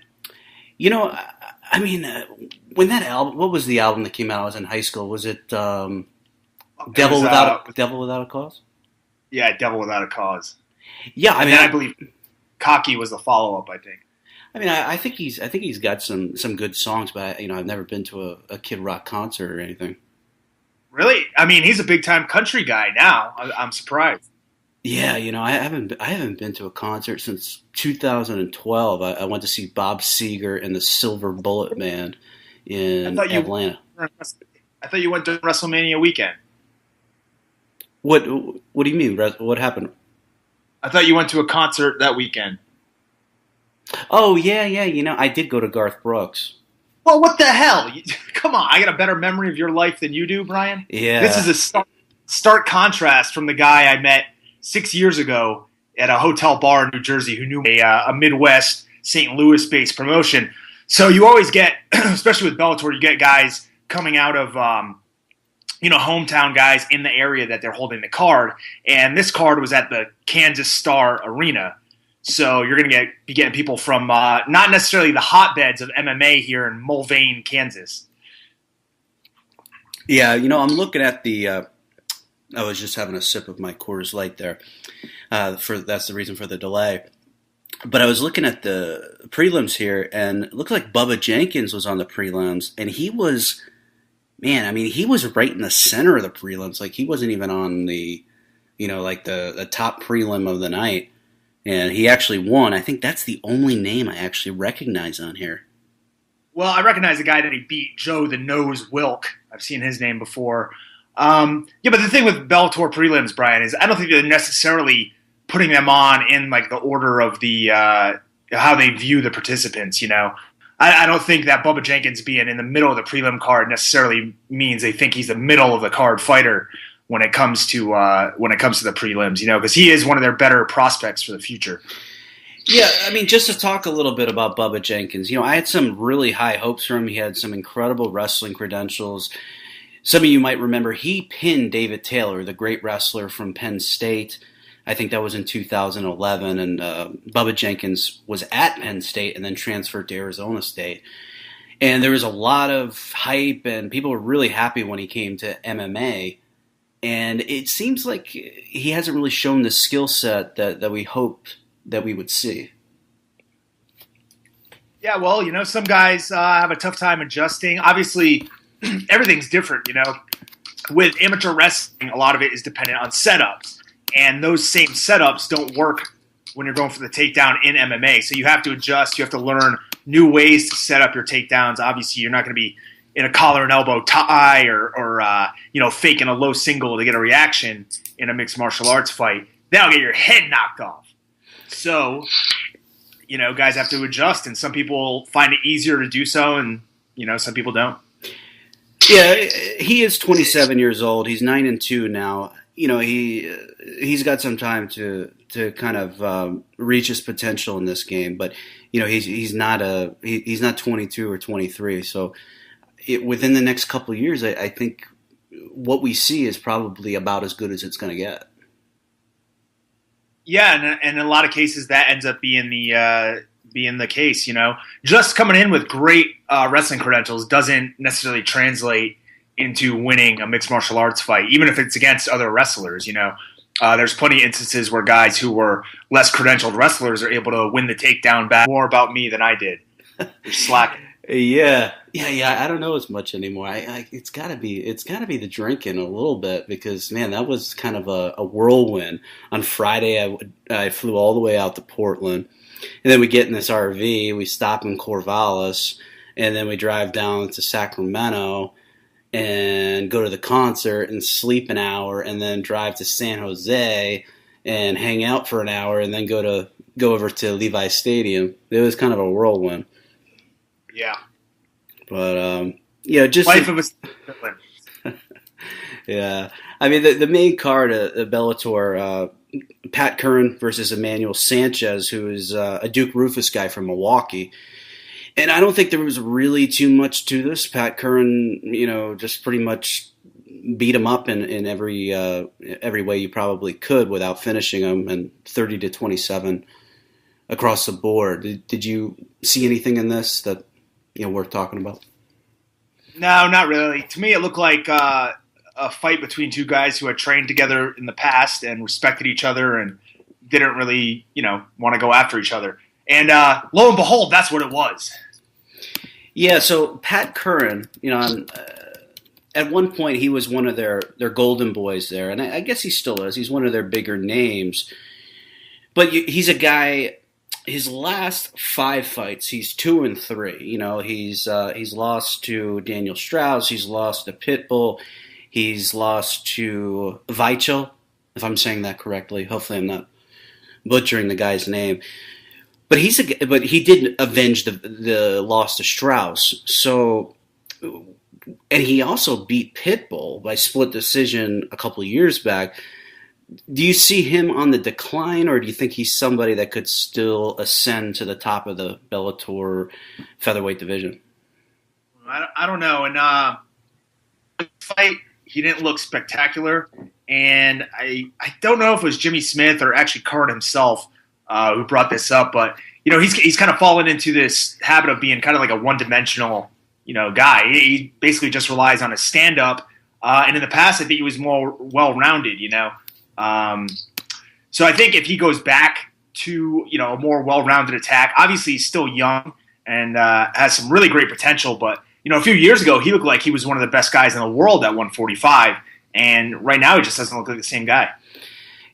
When that album, what was the album that came out? I was in high school. Was it Devil Without a Cause? Yeah, Devil Without a Cause. Yeah, I believe Cocky was the follow-up, I think. I think he's got some good songs, but I've never been to a Kid Rock concert or anything. Really? He's a big-time country guy now. I'm surprised. Yeah, I haven't been to a concert since 2012. I went to see Bob Seger and the Silver Bullet Band in Atlanta. I thought you went to WrestleMania weekend. What do you mean? What happened? I thought you went to a concert that weekend. Oh, yeah. I did go to Garth Brooks. Well, what the hell? Come on, I got a better memory of your life than you do, Brian. Yeah. This is a stark contrast from the guy I met 6 years ago at a hotel bar in New Jersey who knew a Midwest St. Louis-based promotion. So you always get, especially with Bellator, you get guys coming out of, hometown guys in the area that they're holding the card. And this card was at the Kansas Star Arena. So you're going to be getting people from not necessarily the hotbeds of MMA here in Mulvane, Kansas. Yeah, I'm looking at the I was just having a sip of my Coors Light there. That's the reason for the delay. But I was looking at the prelims here, and it looked like Bubba Jenkins was on the prelims, and he was right in the center of the prelims. Like, he wasn't even on the, the top prelim of the night. And he actually won. I think that's the only name I actually recognize on here. Well, I recognize the guy that he beat, Joe the Nose Wilk. I've seen his name before. But the thing with Bellator prelims, Brian, is I don't think they're necessarily putting them on in like the order of the how they view the participants. I don't think that Bubba Jenkins being in the middle of the prelim card necessarily means they think he's the middle of the card fighter when it comes to the prelims. Because he is one of their better prospects for the future. Yeah, just to talk a little bit about Bubba Jenkins, I had some really high hopes for him. He had some incredible wrestling credentials. Some of you might remember he pinned David Taylor, the great wrestler from Penn State. I think that was in 2011, and Bubba Jenkins was at Penn State and then transferred to Arizona State. And there was a lot of hype, and people were really happy when he came to MMA. And it seems like he hasn't really shown the skill set that we hoped that we would see. Yeah, well, some guys have a tough time adjusting. Obviously, everything's different, With amateur wrestling, a lot of it is dependent on setups. And those same setups don't work when you're going for the takedown in MMA. So you have to adjust. You have to learn new ways to set up your takedowns. Obviously, you're not going to be in a collar and elbow tie or faking a low single to get a reaction in a mixed martial arts fight. That'll get your head knocked off. So, guys have to adjust. And some people find it easier to do so, and, some people don't. Yeah, he is 27 years old. He's 9-2 now. He's got some time to kind of reach his potential in this game, but he's not 22 or 23. So within the next couple of years, I think what we see is probably about as good as it's going to get. Yeah, and in a lot of cases that ends up being the case. Just coming in with great wrestling credentials doesn't necessarily translate into winning a mixed martial arts fight, even if it's against other wrestlers. There's plenty of instances where guys who were less credentialed wrestlers are able to win the takedown back. More about me than I did. You're slacking. Yeah. I don't know as much anymore. It's gotta be the drinking a little bit, because man, that was kind of a whirlwind. On Friday, I flew all the way out to Portland, and then we get in this RV. We stop in Corvallis, and then we drive down to Sacramento and go to the concert and sleep an hour, and then drive to San Jose and hang out for an hour, and then go over to Levi Stadium. It was kind of a whirlwind. Yeah. But, just life of a yeah. I mean, the main card of Bellator, Pat Curran versus Emmanuel Sanchez, who is a Duke Rufus guy from Milwaukee. And I don't think there was really too much to this. Pat Curran, just pretty much beat him up in every way you probably could without finishing him, and 30-27 across the board. Did you see anything in this that worth talking about? No, not really. To me, it looked like a fight between two guys who had trained together in the past and respected each other and didn't really, want to go after each other. And lo and behold, that's what it was. Yeah, so Pat Curran, at one point he was one of their golden boys there, and I guess he still is. He's one of their bigger names. But he's a guy, his last 5 fights, he's 2-3. He's lost to Daniel Strauss, he's lost to Pitbull, he's lost to Weichel, if I'm saying that correctly. Hopefully I'm not butchering the guy's name. But he did avenge the loss to Strauss. So, and he also beat Pitbull by split decision a couple of years back. Do you see him on the decline, or do you think he's somebody that could still ascend to the top of the Bellator featherweight division? I don't know. And the fight, he didn't look spectacular. And I don't know if it was Jimmy Smith or actually Curran himself who brought this up, but he's kind of fallen into this habit of being kind of like a one-dimensional guy. He basically just relies on his stand-up, and in the past I think he was more well-rounded. So I think if he goes back to a more well-rounded attack, obviously he's still young and has some really great potential, but a few years ago he looked like he was one of the best guys in the world at 145, and right now he just doesn't look like the same guy.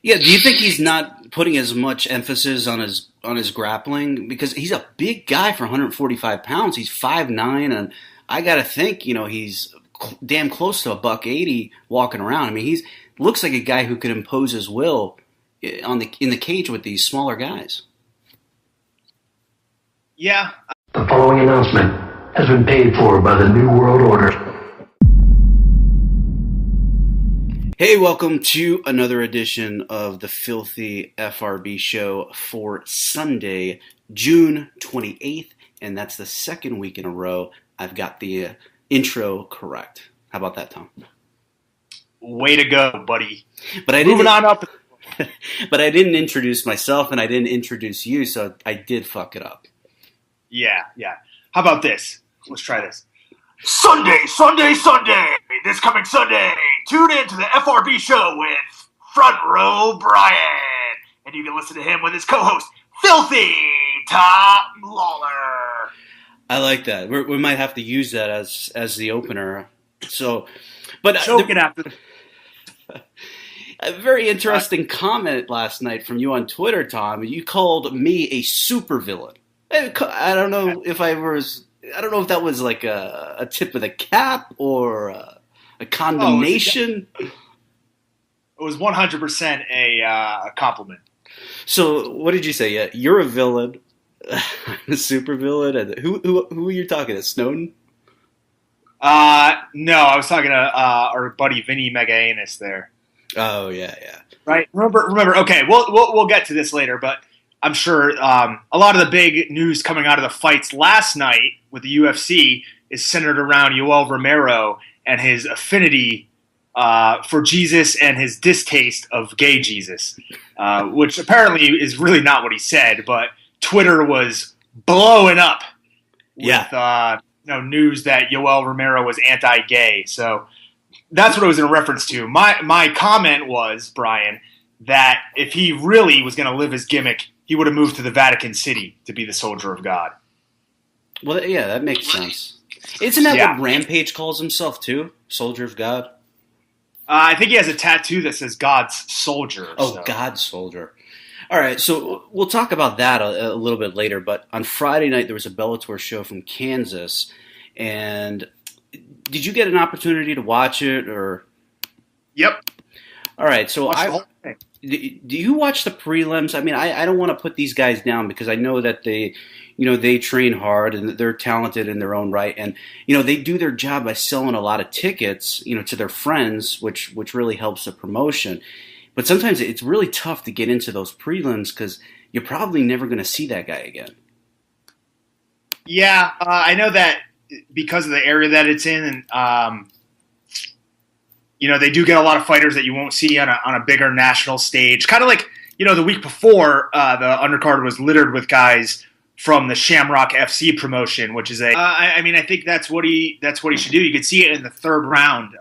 Yeah, do you think he's not putting as much emphasis on his grappling? Because he's a big guy for 145 pounds. He's 5'9", and I got to think, he's damn close to $180 walking around. I mean, he looks like a guy who could impose his will in the cage with these smaller guys. Yeah. The following announcement has been paid for by the New World Order. Hey, welcome to another edition of the Filthy FRB Show for Sunday, June 28th, and that's the second week in a row I've got the intro correct. How about that, Tom? Way to go, buddy. But Moving on up. But I didn't introduce myself, and I didn't introduce you, so I did fuck it up. Yeah. How about this? Let's try this. Sunday! This coming Sunday, tune in to the FRB Show with Front Row Brian. And you can listen to him with his co-host, Filthy Tom Lawlor. I like that. We might have to use that as the opener. So, but choking after. A very interesting comment last night from you on Twitter, Tom. You called me a supervillain. I don't know if that was like a tip of the cap or a condemnation. It was 100% a compliment. So, what did you say? Yeah, you're a villain. I'm a supervillain. And who are you talking to? Snowden? No, I was talking to our buddy Vinny Megaanus there. Oh yeah. Right. Remember. Okay, we'll get to this later, but I'm sure a lot of the big news coming out of the fights last night with the UFC is centered around Yoel Romero and his affinity for Jesus and his distaste of gay Jesus, which apparently is really not what he said, but Twitter was blowing up with news that Yoel Romero was anti-gay. So that's what it was in reference to. My comment was, Brian, that if he really was going to live his gimmick, he would have moved to the Vatican City to be the soldier of God. Well, yeah, that makes sense. Isn't that what Rampage calls himself too? Soldier of God? I think he has a tattoo that says God's soldier. Oh, God's soldier. All right, so we'll talk about that a little bit later, but on Friday night there was a Bellator show from Kansas, and did you get an opportunity to watch it? Or? Yep. All right, so do you watch the prelims? I mean, I don't want to put these guys down because I know that they train hard and they're talented in their own right, and they do their job by selling a lot of tickets, to their friends, which really helps the promotion. But sometimes it's really tough to get into those prelims because you're probably never going to see that guy again. Yeah, I know that because of the area that it's in, and they do get a lot of fighters that you won't see on a bigger national stage. Kind of like the week before, the undercard was littered with guys from the Shamrock FC promotion, which is I think that's what he should do. You could see it in the third round.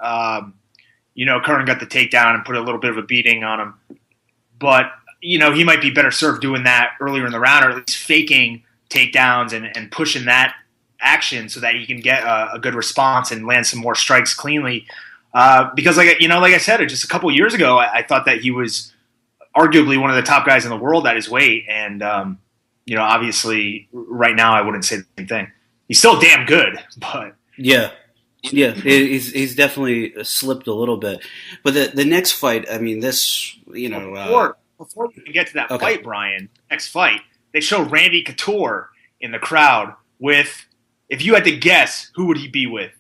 Curran got the takedown and put a little bit of a beating on him. But, he might be better served doing that earlier in the round, or at least faking takedowns and pushing that action so that he can get a good response and land some more strikes cleanly. Because, like I said, just a couple years ago, I thought that he was arguably one of the top guys in the world at his weight. And, obviously right now I wouldn't say the same thing. He's still damn good, but... Yeah. Yeah, he's definitely slipped a little bit. But the next fight, I mean, this, Before we can get to that fight, Brian, next fight, they show Randy Couture in the crowd with, if you had to guess, who would he be with?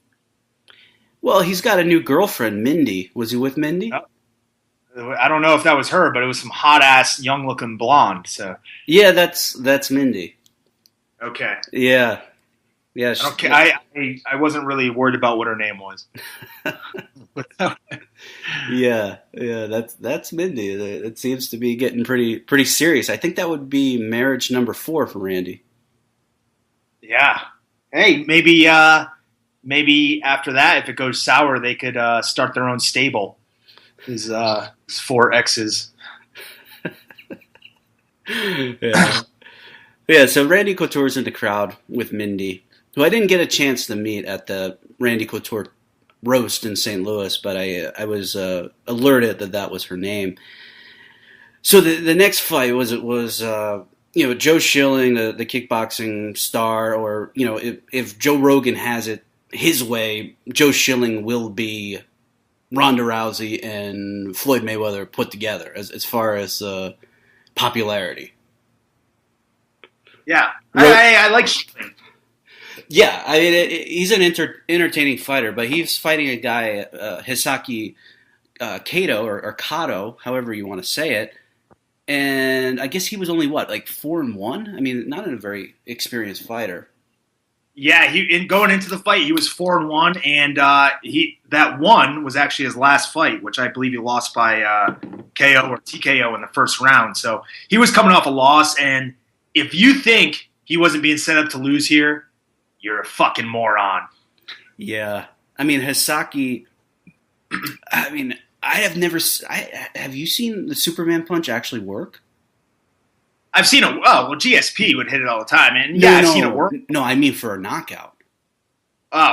Well, he's got a new girlfriend, Mindy. Was he with Mindy? I don't know if that was her, but it was some hot-ass, young-looking blonde. So yeah, that's Mindy. Okay. Yeah. Yeah, I wasn't really worried about what her name was. yeah, that's Mindy. It seems to be getting pretty serious. I think that would be marriage number 4 for Randy. Yeah. Hey, maybe after that, if it goes sour, they could start their own stable. His 4 exes. Yeah. Yeah. So Randy Couture's in the crowd with Mindy, who I didn't get a chance to meet at the Randy Couture roast in St. Louis, but I was alerted that was her name. So the next fight was Joe Schilling, the kickboxing star, or if Joe Rogan has it his way, Joe Schilling will be Ronda Rousey and Floyd Mayweather put together as far as popularity. Yeah, I like Schilling. Yeah, I mean, he's an entertaining fighter, but he's fighting a guy, Hisaki Kato, or Kato, however you want to say it, and I guess he was only, 4-1? I mean, not a very experienced fighter. Yeah, going into the fight, he was 4-1, and that one was actually his last fight, which I believe he lost by KO or TKO in the first round. So he was coming off a loss, and if you think he wasn't being set up to lose here, you're a fucking moron. Yeah. I mean, Hisaki, have you seen the Superman punch actually work? I've seen it. Oh, well, GSP would hit it all the time. And I've seen it work. No, I mean for a knockout.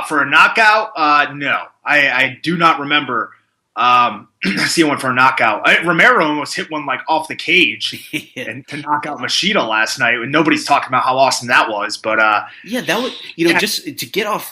For a knockout? No. I do not remember seeing one for a knockout. Romero almost hit one off the cage and to knock out Machida last night. And nobody's talking about how awesome that was. But that would just to get off